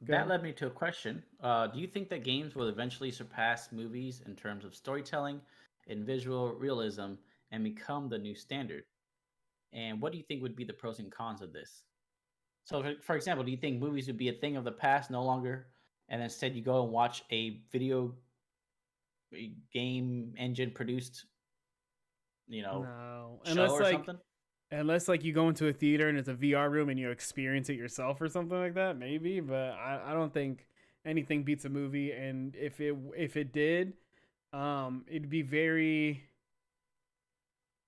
ahead. led me to a question. Do you think that games will eventually surpass movies in terms of storytelling and visual realism and become the new standard? And what do you think would be the pros and cons of this? So, for example, do you think movies would be a thing of the past no longer, and instead you go and watch a video game engine produced, No, show unless or like something? Unless like you go into a theater and it's a VR room and you experience it yourself or something like that, maybe. But I don't think anything beats a movie. And if it did, it'd be very.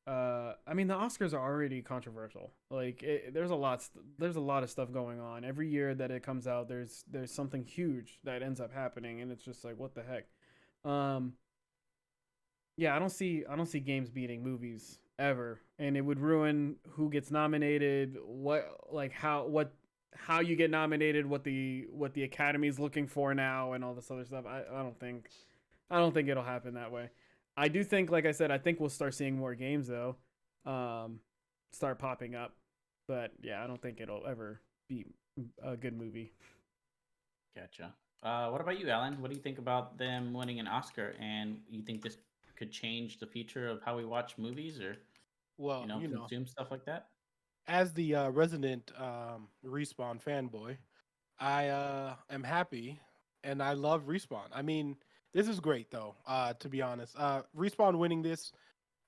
I mean, the Oscars are already controversial. Like, there's a lot of stuff going on every year that it comes out. There's something huge that ends up happening, and it's just like, what the heck. Um, yeah, I don't see games beating movies ever, and it would ruin who gets nominated, how you get nominated, what the Academy's looking for now, and all this other stuff. I don't think it'll happen that way. I do think, like I said, I think we'll start seeing more games though, start popping up. But yeah, I don't think it'll ever be a good movie. Gotcha. What about you, Alan? What do you think about them winning an Oscar? And you think this could change the future of how we watch movies or Well, you know, consume stuff like that? as the resident Respawn fanboy, I am happy and I love Respawn. I mean, this is great though. To be honest, Respawn winning this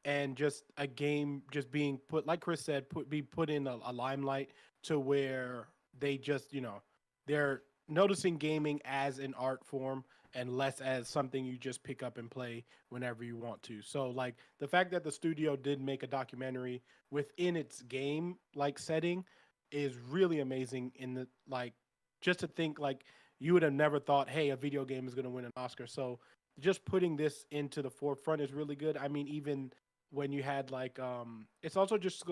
and just a game just being put, like Chris said, be put in a limelight to where they just they're noticing gaming as an art form and less as something you just pick up and play whenever you want to. So like the fact that the studio did make a documentary within its game like setting is really amazing in the like just to think like you would have never thought, hey, a video game is going to win an Oscar. So just putting this into the forefront is really good. I mean, even when you had like it's also just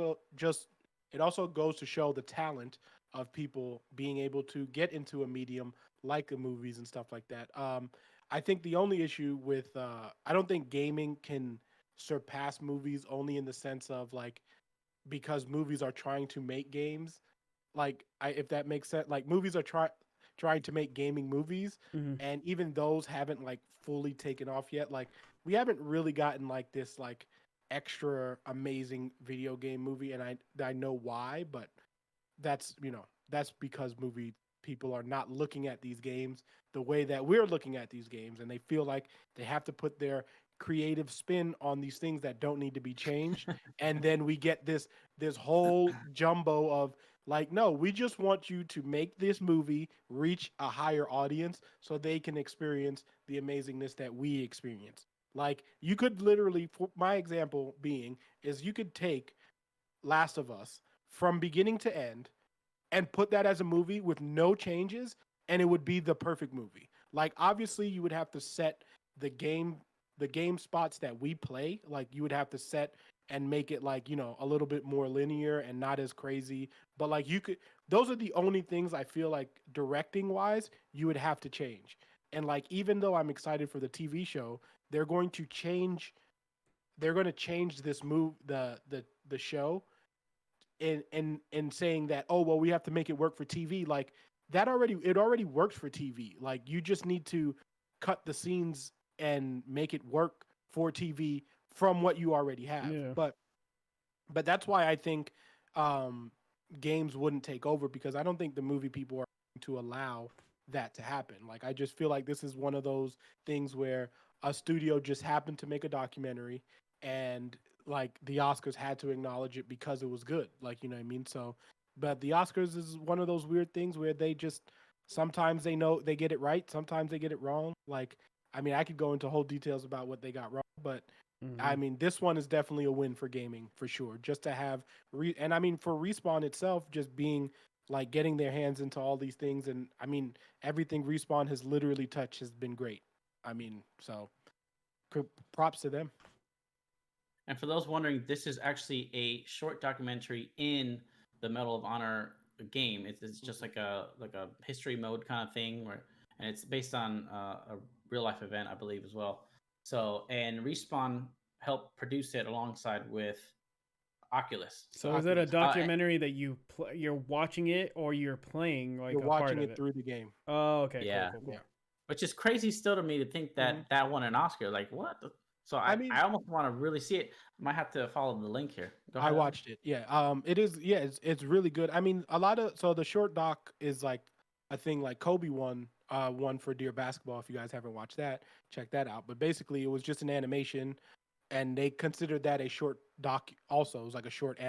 it also goes to show the talent of people being able to get into a medium like the movies and stuff like that. I think the only issue with I don't think gaming can surpass movies only in the sense of like because movies are trying to make games like if that makes sense, like movies are trying to make gaming movies, Mm-hmm. and even those haven't like fully taken off yet. Like we haven't really gotten like this like extra amazing video game movie, and I know why, but that's because movie people are not looking at these games the way that we're looking at these games, and they feel like they have to put their creative spin on these things that don't need to be changed, and then we get this whole jumbo of like, no, we just want you to make this movie reach a higher audience so they can experience the amazingness that we experience. Like, you could literally, for my example being, is you could take Last of Us from beginning to end and put that as a movie with no changes, and it would be the perfect movie. Like, obviously, you would have to set the game the game spots that we play, like you would have to set and make it like, a little bit more linear and not as crazy. But like you could those are the only things I feel like directing wise you would have to change. And like even though I'm excited for the TV show, they're going to change this the show in saying that, oh well, we have to make it work for TV. Like it already works for TV. Like you just need to cut the scenes and make it work for TV from what you already have. Yeah. But that's why I think games wouldn't take over, because I don't think the movie people are going to allow that to happen. Like I just feel like this is one of those things where a studio just happened to make a documentary, and like the Oscars had to acknowledge it because it was good. Like, you know what I mean? So, but the Oscars is one of those weird things where they just sometimes they know they get it right, sometimes they get it wrong. Like, I mean, I could go into whole details about what they got wrong, but Mm-hmm. I mean, this one is definitely a win for gaming for sure. Just to have and I mean for Respawn itself, just being like getting their hands into all these things, and I mean everything Respawn has literally touched has been great. I mean, so props to them. And for those wondering, this is actually a short documentary in the Medal of Honor game. It's just like a history mode kind of thing, and it's based on a real life event, I believe, as well. So, and Respawn helped produce it alongside with Oculus. So is it a And documentary that you're watching it or you're playing like You're a part watching of it it? through the game. Oh, okay, cool, yeah, cool, cool. Yeah. which is crazy still to me to think that that won an Oscar. Like what? So I I mean, I almost want to really see it. Might have to follow the link here. Go I ahead. watched it. Yeah. It is. Yeah. It's really good. I mean, a lot of the short doc is like a thing like Kobe won for Dear Basketball. If you guys haven't watched that, check that out. But basically, it was just an animation and they considered that a short doc. Also, it was like a short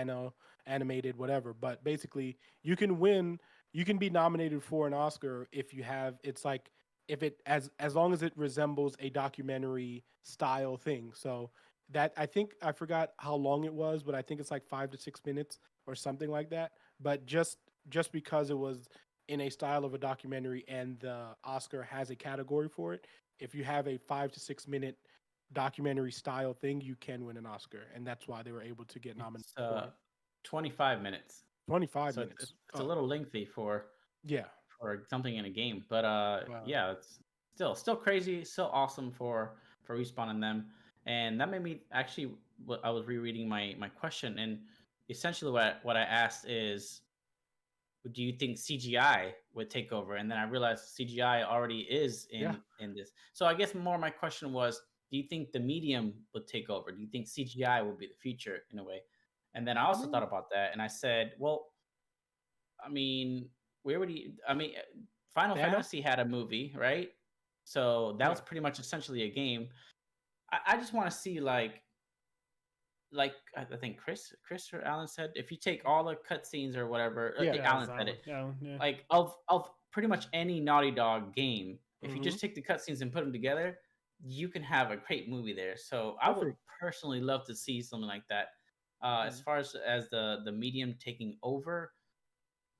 animated whatever. But basically, you can win. You can be nominated for an Oscar if you have. It's like if it as long as it resembles a documentary style thing. So that I think I forgot how long it was, but I think it's like 5 to 6 minutes or something like that. But just because it was in a style of a documentary and the Oscar has a category for it, if you have a 5 to 6 minute documentary style thing, you can win an Oscar, and that's why they were able to get nominated It's for it. 25 minutes. 25 So minutes. it's a little lengthy Yeah. for something in a game. But Wow. yeah, it's still crazy, still awesome for Respawn and them. And that made me actually. I was rereading my question, and essentially what I asked is, do you think CGI would take over? And then I realized CGI already is Yeah. in this. So I guess more my question was, do you think the medium would take over? Do you think CGI will be the future in a way? And then I I also thought mean, about that, and I said, well, I mean, where would he? I mean, Final Thanos. Fantasy had a movie, right? So that Yeah. was pretty much essentially a game. I just want to see like I think Chris or Alan said, if you take all the cutscenes or whatever, I Yeah. think Yeah, Alan said Alan. it, Yeah, yeah. like of pretty much any Naughty Dog game, if you Mm-hmm. just take the cutscenes and put them together, you can have a great movie there. So I would Perfect. personally love to see something like that. As Mm. far as the medium taking over,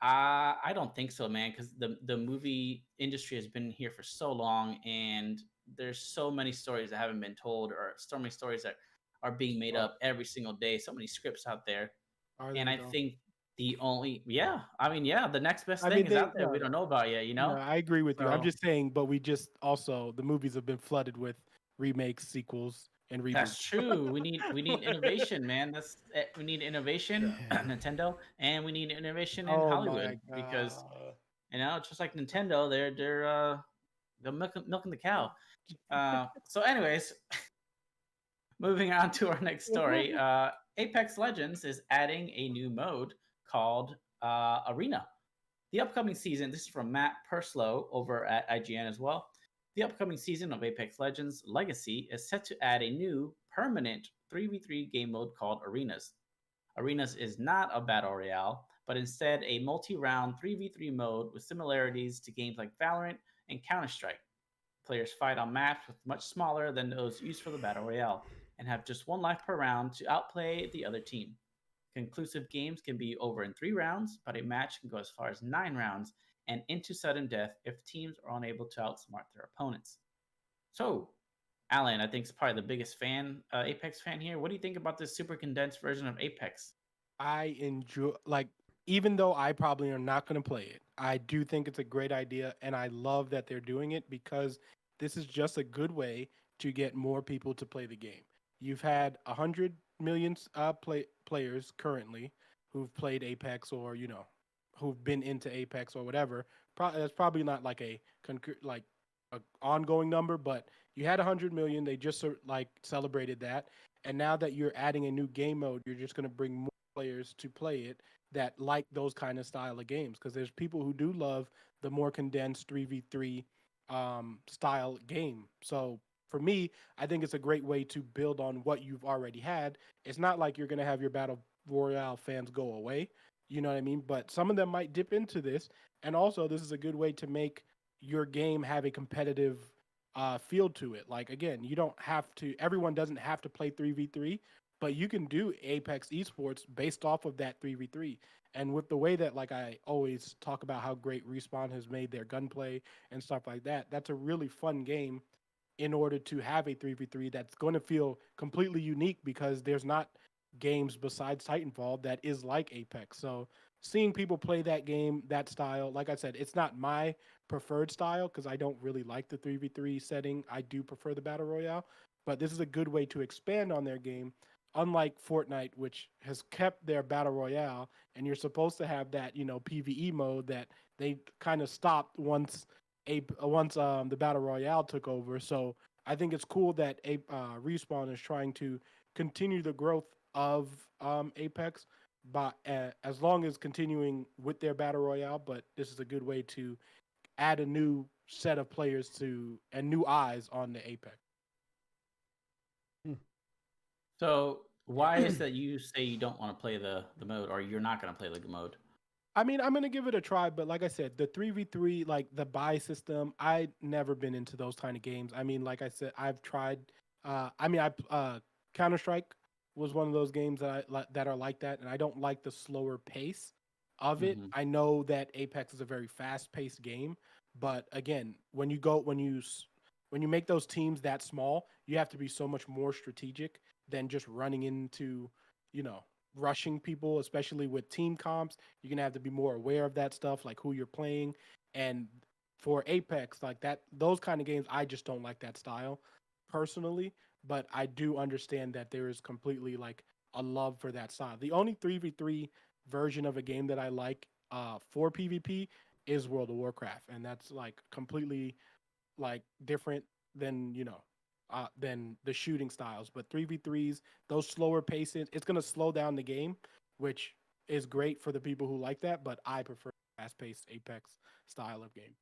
I don't think so, man, because the movie industry has been here for so long, and there's so many stories that haven't been told, or so many stories that are being made Wow. up every single day. So many scripts out there, Are and they I though? think I mean, yeah, the next best I thing mean, is they out there. We no, don't know about yet, no. I agree with you. I'm So just saying, but we just also the movies have been flooded with remakes, sequels, and that's reboots. true. We need innovation, man. We need innovation, Yeah. Nintendo, and we need innovation in Oh Hollywood my because god. just like Nintendo, they're milking the cow. So, anyways, moving on to our next story. Apex Legends is adding a new mode called Arena. The upcoming season, this is from Matt Purslow over at IGN as well. The upcoming season of Apex Legends Legacy is set to add a new permanent 3v3 game mode called Arenas. Arenas is not a battle royale, but instead a multi round 3v3 mode with similarities to games like Valorant and Counter Strike. Players fight on maps with much smaller than those used for the battle royale and have just one life per round to outplay the other team. Conclusive games can be over in 3 rounds, but a match can go as far as 9 rounds and into sudden death if teams are unable to outsmart their opponents. So, Alan, I think is probably the biggest Apex fan here. What do you think about this super condensed version of Apex? I enjoy like even though I probably are not going to play it, I do think it's a great idea and I love that they're doing it because this is just a good way to get more people to play the game. You've had 100 million players currently who've played Apex or who've been into Apex or whatever. That's probably not like like a ongoing number, but you had 100 million. They just like celebrated that, and now that you're adding a new game mode, you're just going to bring more players to play it that like those kind of style of games because there's people who do love the more condensed 3v3 style game. So for me, I think it's a great way to build on what you've already had. It's not like you're going to have your battle royale fans go away, you know what I mean? But some of them might dip into this, and also this is a good way to make your game have a competitive feel to it. Like again, you don't have to. Everyone doesn't have to play 3v3, but you can do Apex Esports based off of that 3v3. And with the way that, like, I always talk about how great Respawn has made their gunplay and stuff like that, that's a really fun game in order to have a 3v3 that's going to feel completely unique because there's not games besides Titanfall that is like Apex. So seeing people play that game, that style, like I said, it's not my preferred style because I don't really like the 3v3 setting. I do prefer the Battle Royale, but this is a good way to expand on their game. Unlike Fortnite, which has kept their Battle Royale, and you're supposed to have that, PvE mode that they kind of stopped once the battle royale took over. So I think it's cool that Respawn is trying to continue the growth of Apex, but as long as continuing with their battle royale. But this is a good way to add a new set of players to and new eyes on the Apex. Hmm. So why is that you say you don't want to play the mode, or you're not going to play the mode? I mean, I'm gonna give it a try, but like I said, the 3v3, like the buy system, I never been into those kind of games. I mean, like I said, I've tried. I Counter Strike was one of those games that that are like that, and I don't like the slower pace of it. Hmm. I know that Apex is a very fast paced game, but again, when you make those teams that small, you have to be so much more strategic than just running into, you know, rushing people, especially with team comps. You're gonna have to be more aware of that stuff, like who you're playing. And for Apex, like that, those kind of games, I just don't like that style personally. But I do understand that there is completely like a love for that style. The only 3v3 version of a game that I like for PvP is World of Warcraft, and that's like completely like different than than the shooting styles. But 3v3s, those slower paces, it's gonna slow down the game, which is great for the people who like that. But I prefer fast paced Apex style of game.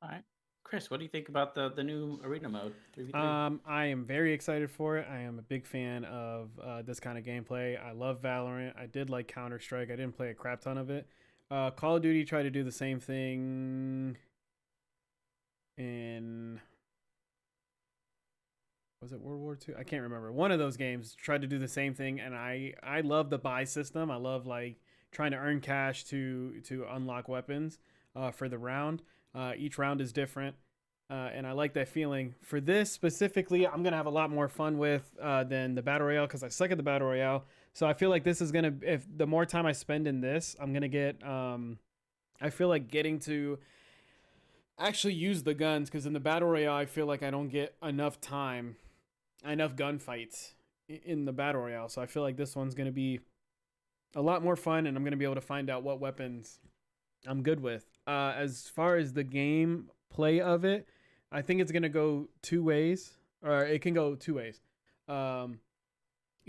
All right. Chris, what do you think about the new arena mode, 3v3? I am very excited for it. I am a big fan of this kind of gameplay. I love Valorant. I did like Counter Strike. I didn't play a crap ton of it. Call of Duty tried to do the same thing in, was it World War II? I can't remember. One of those games tried to do the same thing, and I love the buy system. I love like trying to earn cash to unlock weapons for the round. Each round is different. And I like that feeling. For this specifically, I'm gonna have a lot more fun with than the battle royale because I suck at the battle royale. So I feel like this is gonna, if the more time I spend in this, I'm gonna get. I feel like getting to actually use the guns because in the battle royale, I feel like I don't get enough gunfights in the battle royale. So I feel like this one's gonna be a lot more fun, and I'm gonna be able to find out what weapons I'm good with. As far as the game play of it, I think it's gonna go two ways, or it can go two ways. Um,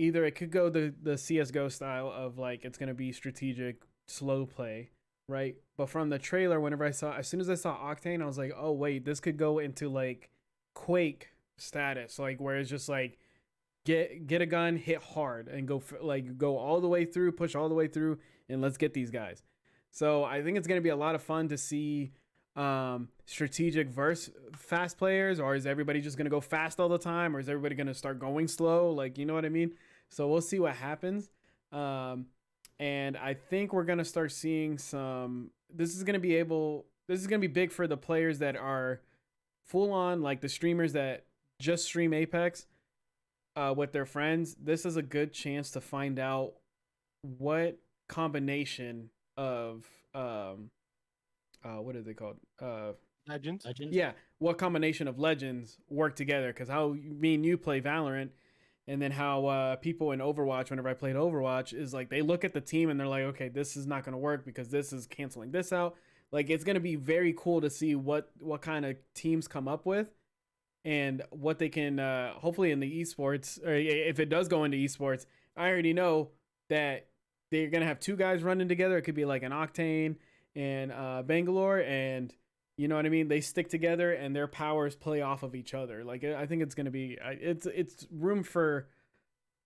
Either it could go the CS:GO style of like it's gonna be strategic, slow play, right? But from the trailer, whenever as soon as I saw Octane, I was like, oh wait, this could go into like Quake status, like where it's just like get a gun, hit hard, and go all the way through, push all the way through, and let's get these guys. So I think it's gonna be a lot of fun to see strategic versus fast players, or is everybody just gonna go fast all the time, or is everybody gonna start going slow? Like, you know what I mean? So we'll see what happens. Um, and I think we're gonna start seeing some. This is gonna be big for the players that are full on, like the streamers that just stream Apex with their friends. This is a good chance to find out what combination of what are they called? Legends. Legends? Yeah, what combination of legends work together? Because how me and you play Valorant, and then how people in Overwatch, whenever I played Overwatch, is like they look at the team and they're like, okay, this is not going to work because this is canceling this out. Like it's going to be very cool to see what kind of teams come up with and what they can hopefully in the esports, or if it does go into esports. I already know that they're going to have two guys running together. It could be like an Octane and Bangalore, and you know what I mean. They stick together, and their powers play off of each other. Like I think it's gonna be it's room for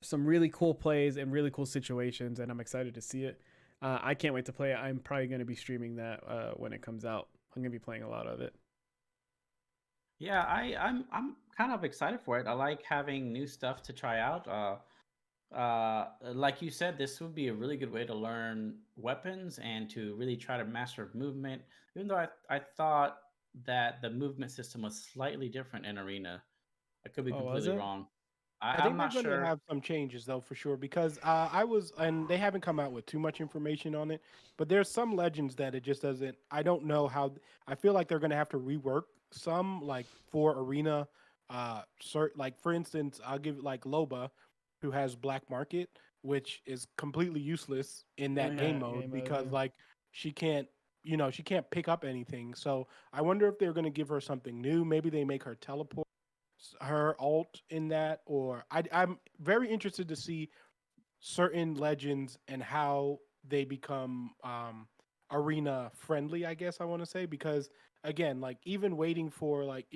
some really cool plays and really cool situations, and I'm excited to see it. I can't wait to play it. I'm probably gonna be streaming that when it comes out. I'm gonna be playing a lot of it. Yeah, I'm kind of excited for it. I like having new stuff to try out. Like you said, this would be a really good way to learn weapons and to really try to master movement. Even though I thought that the movement system was slightly different in Arena. I could be Oh, was completely it? wrong. I I'm think they're not going to sure. have some changes though for sure because and they haven't come out with too much information on it, but there's some legends that it just doesn't. I don't know how. I feel like they're going to have to rework some like for arena. Like for instance, I'll give like Loba, who has Black Market, which is completely useless in In that game that mode game mode, because yeah. like she can't. She can't pick up anything. So I wonder if they're going to give her something new. Maybe they make her teleport her alt in that, or I'm very interested to see certain legends and how they become arena friendly. I guess I want to say because again, like even waiting for like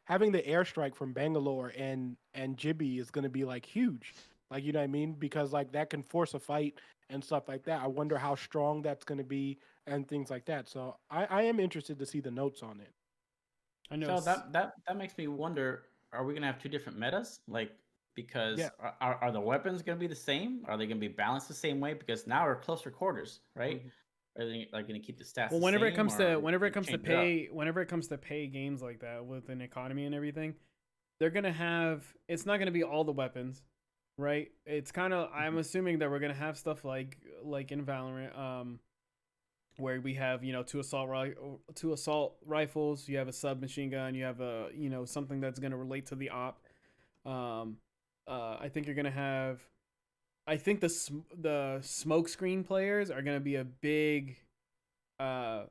having the airstrike from Bangalore and Jibby is going to be like huge. Like, you know what I mean? Because like that can force a fight and stuff like that. I wonder how strong that's going to be and things like that. So I am interested to see the notes on it. I know. So that makes me wonder: are we gonna have two different metas? Like, Yeah. because are the weapons gonna be the same? Are they gonna be balanced the same way? Because now we're closer quarters, right? Mhm. Are they like gonna keep the stats Well, the same, or whenever it they comes to change it up? pay games like that with an economy and everything, they're gonna have. It's not gonna be all the weapons, right? It's kind of. I'm Mhm. assuming that we're gonna have stuff like in Valorant, where we have two assault rifles. You have a submachine gun. You have a something that's gonna relate to the op. Um, I think you're gonna have. I think the smoke screen players are gonna be uh,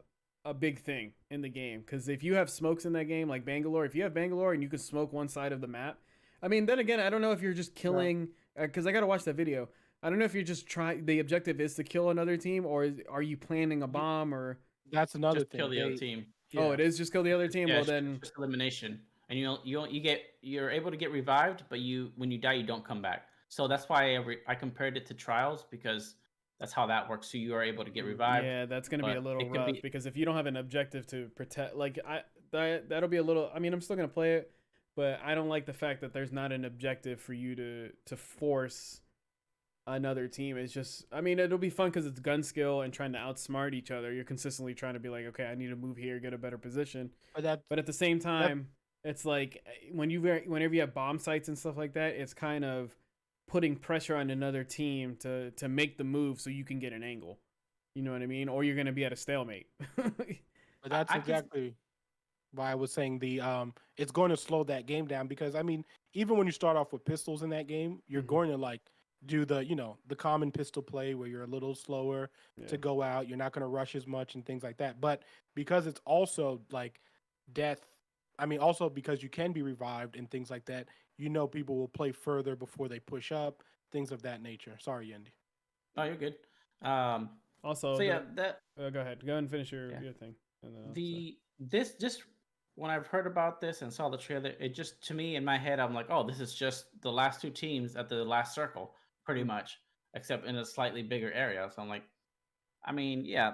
a big thing in the game because if you have smokes in that game, like Bangalore, if you have Bangalore and you can smoke one side of the map, I mean, then again, I don't know if you're just killing because I gotta watch that video. I don't know if you're just trying. The objective is to kill another team, or are you planting a You- bomb? Or That's another Just kill thing. the other team. oh, Yeah. it is just kill the other team. Yeah, Well, it's then just elimination, and you're able to get revived, but when you die, you don't come back. So that's why I compared it to trials because that's how that works. So you are able to get revived, yeah, that's gonna be a but little it could rough be because if you don't have an objective to protect, like that'll be a little. I mean, I'm still gonna play it, but I don't like the fact that there's not an objective for you to force another team. It's just, I mean, it'll be fun because it's gun skill and trying to outsmart each other. You're consistently trying to be like, okay, I need to move here, get a better position. But But at the same time, it's like whenever you have bomb sites and stuff like that, it's kind of putting pressure on another team to make the move so you can get an angle. You know what I mean? Or you're gonna be at a stalemate. that's I can exactly why I was saying it's going to slow that game down because I mean, even when you start off with pistols in that game, you're Mhm. going to like do the common pistol play where you're a little slower Yeah. to go out. You're not going to rush as much and things like that. But because it's also like death, I mean, also because you can be revived and things like that, people will play further before they push up, things of that nature. Sorry, Yendi. Oh, you're good. Um, Also, so yeah, that go ahead, go ahead and finish yeah. your thing, and then I'll say. This just when I've heard about this and saw the trailer, it just to me in my head, I'm like, oh, this is just the last two teams at the last circle, pretty Mm. much, except in a slightly bigger area. So I'm like, I mean, yeah.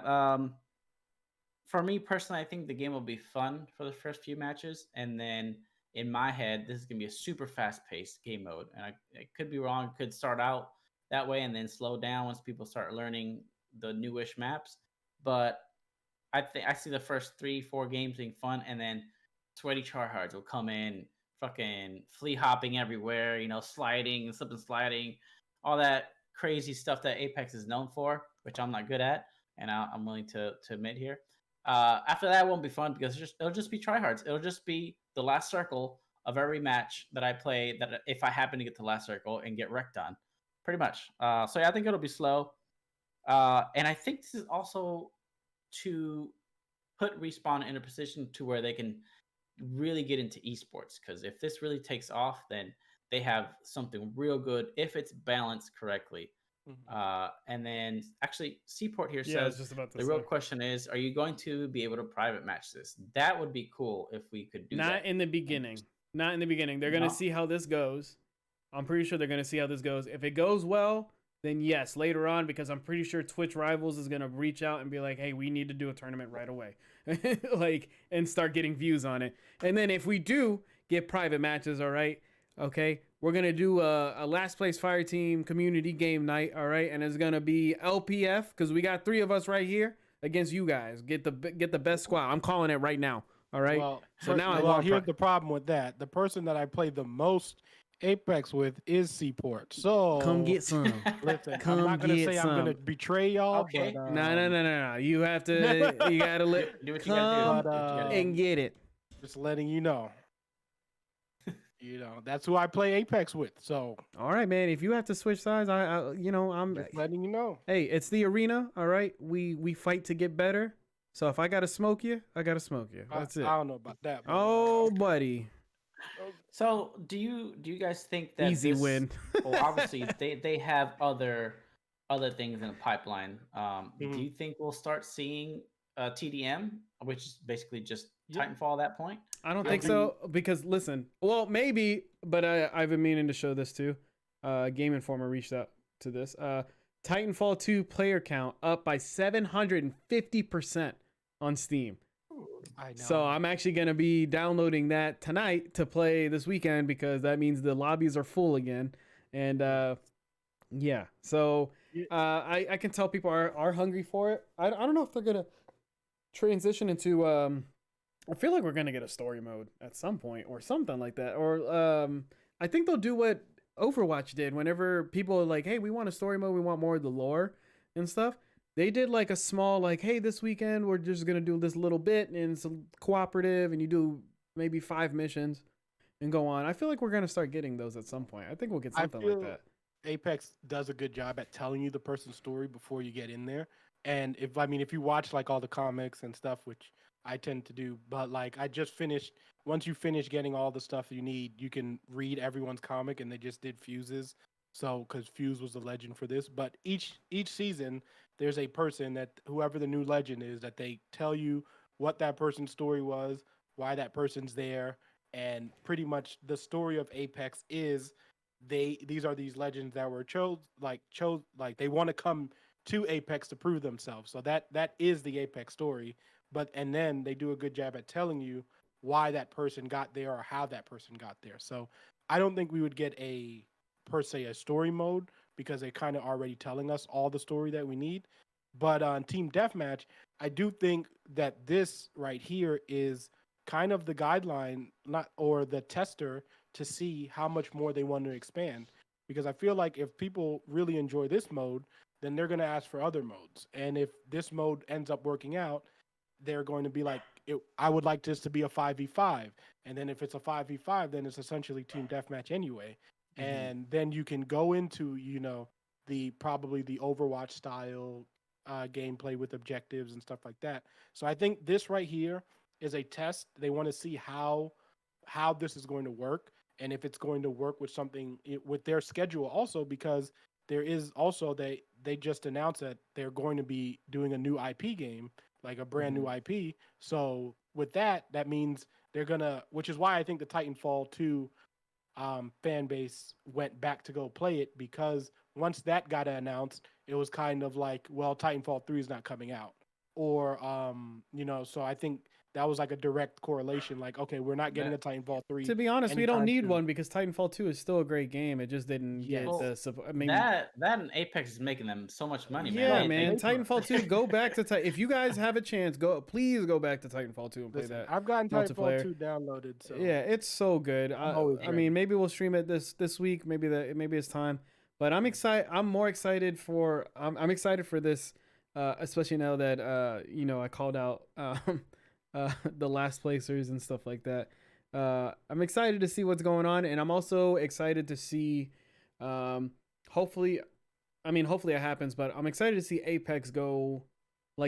For me personally, I think the game will be fun for the first few matches, and then in my head, this is gonna be a super fast-paced game mode, and I could be wrong. It could start out that way and then slow down once people start learning the newish maps. But I think I see the first 3, 4 games being fun, and then sweaty tryhards will come in, fucking flea hopping everywhere, sliding and slip and sliding, all that crazy stuff that Apex is known for, which I'm not good at, and I'm willing to admit here. After that, it won't be fun because it'll just be tryhards. It'll just be the last circle of every match that I play. That if I happen to get to the last circle and get wrecked on, pretty much. So yeah, I think it'll be slow, and I think this is also to put Respawn in a position to where they can really get into esports. Because if this really takes off, then they have something real good if it's balanced correctly. Mhm. And then actually, Seaport here Yeah, I was says just about to the say. real question is: are you going to be able to private match this? That would be cool if we could do that. Not in the beginning. Not in the beginning. They're gonna No? see how this goes. I'm pretty sure they're gonna see how this goes. If it goes well, then yes, later on, because I'm pretty sure Twitch Rivals is gonna reach out and be like, "Hey, we need to do a tournament right away," like, and start getting views on it. And then if we do get private matches, all right, okay, we're gonna do a last place fire team community game night, all right, and it's gonna be LPF because we got 3 of us right here against you guys. Get the best squad. I'm calling it right now. All right. Well, So now I well, want here's the problem with that. The person that I play the most Apex with is Seaport. So come get some. listen, I'm Come not gonna get say I'm gonna some. betray y'all, Okay. but No. You have to. You gotta let. Do what you gotta do. Come Do what you gotta do. and get it. just letting you know. That's who I play Apex with. So All right, man. If you have to switch sides, I'm. just letting you know. Hey, it's the arena. All right. We fight to get better. So if I gotta smoke you, I gotta smoke you. That's it. I don't know about that. But, Oh, buddy. So do you guys think that Easy this, win. well, obviously they have other things in the pipeline. Do Mhm. you think we'll start seeing TDM, which is basically just Yep. Titanfall at that point. I don't It'll think be- so because listen, well maybe, but I've been meaning to show this too. Game Informer reached out to this. Titanfall 2 player count up by 750% on Steam. I know. So I'm actually gonna be downloading that tonight to play this weekend because that means the lobbies are full again. And yeah, so I can tell people are hungry for it. I don't know if they're gonna transition into I feel like we're gonna get a story mode at some point or something like that. Or I think they'll do what Overwatch did whenever people are like, hey, we want a story mode, we want more of the lore and stuff. They did like a small like, hey, this weekend we're just gonna do this little bit and it's cooperative and you do maybe 5 missions and go on. I feel like we're gonna start getting those at some point. I think we'll get something like that. Apex does a good job at telling you the person's story before you get in there. And if you watch like all the comics and stuff, which I tend to do, but like I just finished. Once you finish getting all the stuff you need, you can read everyone's comic, and they just did Fuse's. So because Fuse was the legend for this, but each season there's a person that whoever the new legend is that they tell you what that person's story was, why that person's there, and pretty much the story of Apex is these are these legends that were chose they want to come to Apex to prove themselves. So that is the Apex story. But and then they do a good job at telling you why that person got there or how that person got there. So I don't think we would get a story mode because they're kind of already telling us all the story that we need. But on Team Deathmatch, I do think that this right here is kind of the guideline, not or the tester to see how much more they want to expand. Because I feel like if people really enjoy this mode, then they're going to ask for other modes. And if this mode ends up working out, they're going to be like, I would like this to be a 5v5. And then if it's a 5v5, then it's essentially team deathmatch anyway. Mm-hmm. And then you can go into, probably the Overwatch style gameplay with objectives and stuff like that. So I think this right here is a test. They want to see how this is going to work. And if it's going to work with something with their schedule also, because there is also, they just announced that they're going to be doing a new IP game, like a brand new IP. So with that means they're gonna, which is why I think the Titanfall 2 fan base went back to go play it, because once that got announced, it was kind of like, well, Titanfall 3 is not coming out, or so I think that was like a direct correlation. Like, okay, we're not getting a Titanfall 3. To be honest, we don't need one because Titanfall 2 is still a great game. It just didn't get the support. I mean, that and Apex is making them so much money, man. Yeah, man. Titanfall 2, go back to if you guys have a chance, please go back to Titanfall 2 and play that. I've gotten Titanfall 2 downloaded. So yeah, it's so good. I mean, maybe we'll stream it this week. Maybe it's time. But I'm excited. I'm excited for this, especially now that I called out the last placers and stuff like that. I'm excited to see what's going on, and I'm also excited to see hopefully it happens, but I'm excited to see Apex go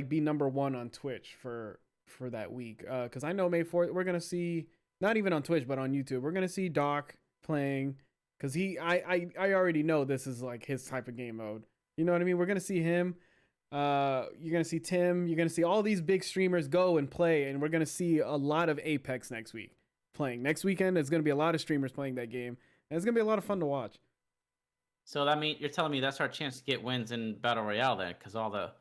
be number 1 on Twitch for that week, because I know May 4th we're gonna see, not even on Twitch but on YouTube, we're gonna see Doc playing, because I already know this is like his type of game mode. You know what I mean? We're gonna see him. You're gonna see Tim. You're gonna see all these big streamers go and play, and we're gonna see a lot of Apex next week playing. Next weekend, there's gonna be a lot of streamers playing that game, and it's gonna be a lot of fun to watch. So that means you're telling me that's our chance to get wins in Battle Royale then, because all the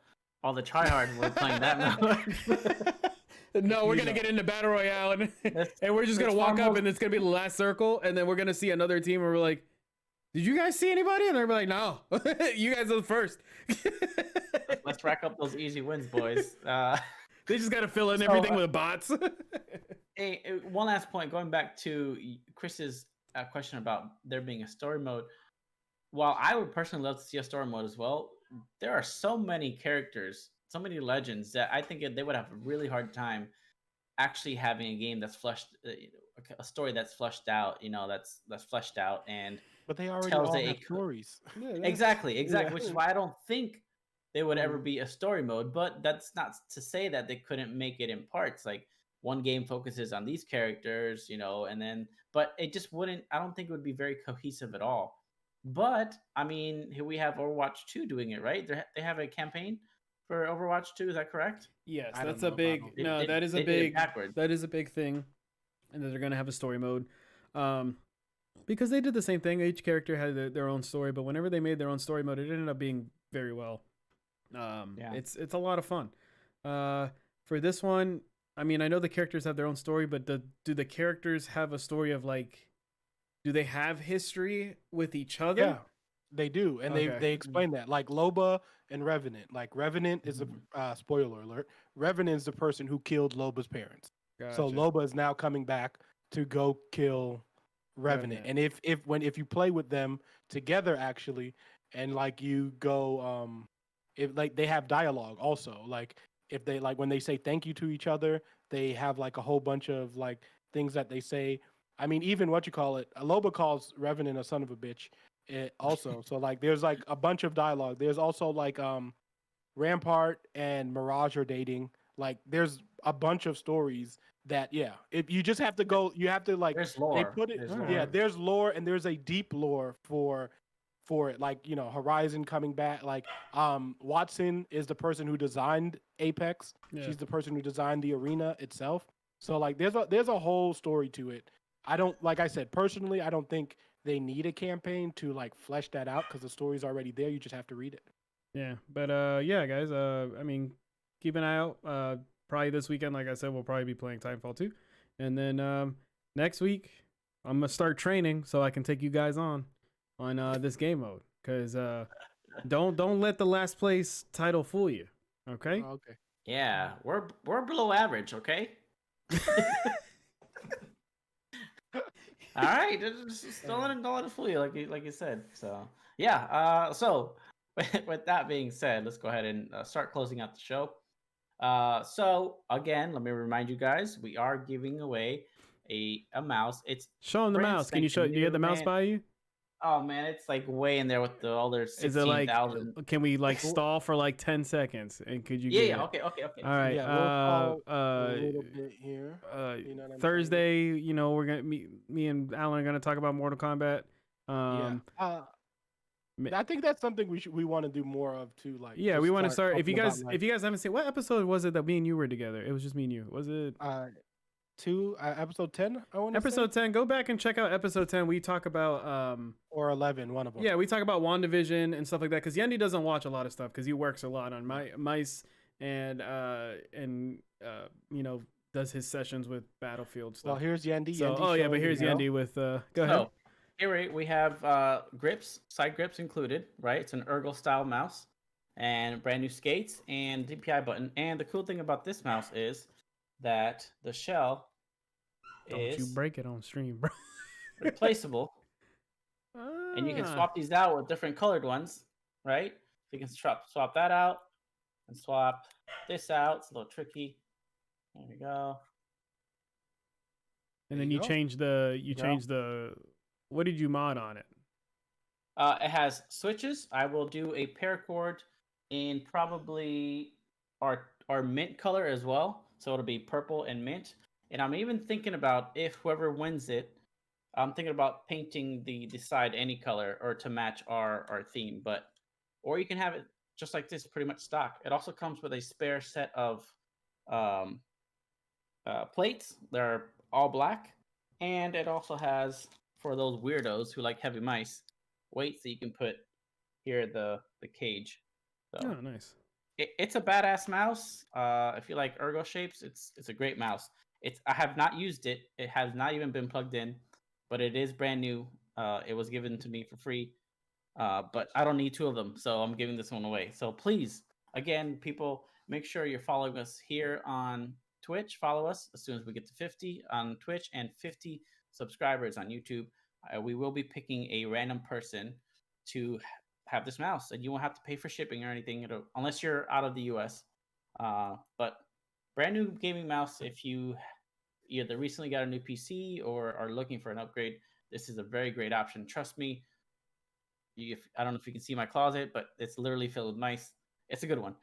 tryhards were playing that mode. No, we're gonna get into Battle Royale, and we're just gonna walk up, and it's gonna be the last circle, and then we're gonna see another team, and we're like, did you guys see anybody? And they're like, no, you guys are the first. Let's rack up those easy wins, boys. They just got to fill in everything with bots. Hey, one last point, going back to Chris's question about there being a story mode. While I would personally love to see a story mode as well, there are so many characters, so many legends, that I think they would have a really hard time actually having a game that's a story that's fleshed out, that's fleshed out, and but they already all have stories. Exactly, which is why I don't think they would ever be a story mode. But that's not to say that they couldn't make it in parts. Like, one game focuses on these characters, but it just wouldn't. I don't think it would be very cohesive at all. But I mean, here we have Overwatch 2 doing it, right? They have a campaign for Overwatch 2. Is that correct? Yes, I that's don't a know if I big. don't- No, that is a they did it big. backwards. That is a big thing, and that they're gonna have a story mode. Because they did the same thing. Each character had their own story, but whenever they made their own story mode, it ended up being very well. Yeah. It's a lot of fun. For this one, I mean, I know the characters have their own story, but do the characters have a story of like, do they have history with each other? Yeah, they do, and Okay. they explain that. Like Loba and Revenant. Like Revenant is a spoiler alert. Revenant is the person who killed Loba's parents. So Gotcha. Loba is now coming back to go kill Revenant. And if you play with them together actually, and like you go if like they have dialogue also. Like if they like when they say thank you to each other, they have like a whole bunch of like things that they say. I mean, even what you call it, Loba calls Revenant a son of a bitch. Also, so like there's like a bunch of dialogue. There's also like Rampart and Mirage are dating. Like there's a bunch of stories that if you just have to go, you have to like There's lore. they put it. There's Yeah, lore. there's lore and there's a deep lore for it. Like Horizon coming back. Like Watson is the person who designed Apex. Yeah. She's the person who designed the arena itself. So like there's a whole story to it. I don't like I said personally. I don't think they need a campaign to like flesh that out because the story's already there. You just have to read it. Yeah, but yeah, guys. I mean, keep an eye out. Probably this weekend, like I said, we'll probably be playing Timefall 2, and then next week I'm gonna start training so I can take you guys on this game mode. Cause don't let the last place title fool you. Okay. Oh, okay. Yeah, we're below average, okay? All right, just don't let it fool you, like you said. So yeah, so with that being said, let's go ahead and start closing out the show. So again, let me remind you guys, we are giving away a mouse. It's Show them the brand mouse. Can you show? spanking Do you have the new, mouse man. by you? Oh man, it's like way in there with all their Is it like? 16,000. Can we like stall for like 10 seconds? And could you? Yeah, get yeah, it? okay. All right. Yeah, we'll call a little bit here. You know what I'm Thursday, we're gonna me and Alan are gonna talk about Mortal Kombat. I think that's something we want to do more of too. Like yeah, we want to start. If you talking guys about, if you guys haven't seen, what episode was it that me and you were together? It was just me and you. Was it episode 10? I want to episode 10? Go back and check out episode 10. We talk about or 11, one of them. Yeah, we talk about WandaVision and stuff like that because Yendi doesn't watch a lot of stuff because he works a lot on mice and does his sessions with Battlefield stuff. Well, here's Yendi. So, but here's Yendi with go ahead. So, here we have grips, side grips included, right? It's an ergo style mouse and brand new skates and DPI button. And the cool thing about this mouse is that the shell Don't you break it on stream, bro. replaceable. And you can swap these out with different colored ones, right? So you can swap that out and swap this out. It's a little tricky. There we go. And then you change the what did you mod on it? It has switches. I will do a paracord in probably our mint color as well. So it'll be purple and mint. And I'm even thinking about if whoever wins it, I'm thinking about painting the side any color or to match our theme. Or you can have it just like this, pretty much stock. It also comes with a spare set of plates. They're all black. And it also has, for those weirdos who like heavy mice, weights that you can put here at the cage. So oh, nice. It's a badass mouse. If you like ergo shapes, it's a great mouse. I have not used it. It has not even been plugged in, but it is brand new. It was given to me for free, but I don't need two of them, so I'm giving this one away. So please, again, people, make sure you're following us here on Twitch. Follow us as soon as we get to 50 on Twitch and 50 subscribers on YouTube. We will be picking a random person to have this mouse, and you won't have to pay for shipping or anything unless you're out of the US. But brand new gaming mouse. If you either recently got a new PC or are looking for an upgrade, this is a very great option. Trust me. I don't know if you can see my closet, but it's literally filled with mice. It's a good one.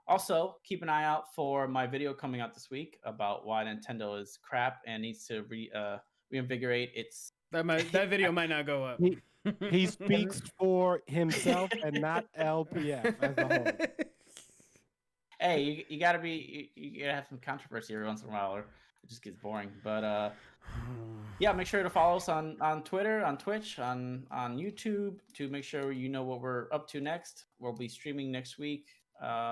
Also, keep an eye out for my video coming out this week about why Nintendo is crap and needs to reinvigorate its. That video might not go up. He speaks for himself and not LPF as a whole. Hey, you gotta be you gotta have some controversy every once in a while, or it just gets boring. But yeah, make sure to follow us on Twitter, on Twitch, on YouTube to make sure you know what we're up to next. We'll be streaming next week.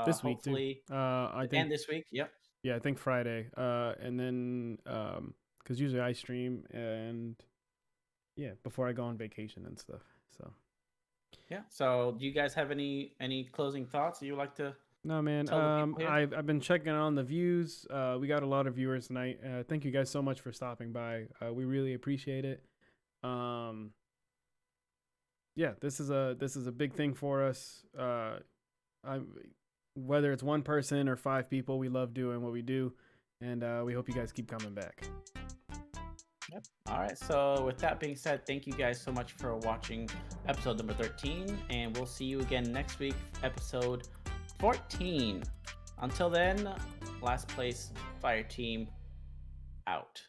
This week too. Hopefully, I think. and this week. Yep. Yeah, I think Friday. And then because usually I stream and yeah, before I go on vacation and stuff. So. Yeah. So, do you guys have any closing thoughts you would like to? No, man. Tell the people here? I've been checking on the views. We got a lot of viewers tonight. Thank you guys so much for stopping by. We really appreciate it. Yeah, this is a big thing for us. Whether it's one person or 5 people, we love doing what we do, and we hope you guys keep coming back. Yep. All right. So, with that being said, thank you guys so much for watching episode number 13, and we'll see you again next week, episode 14. Until then, last place fire team out.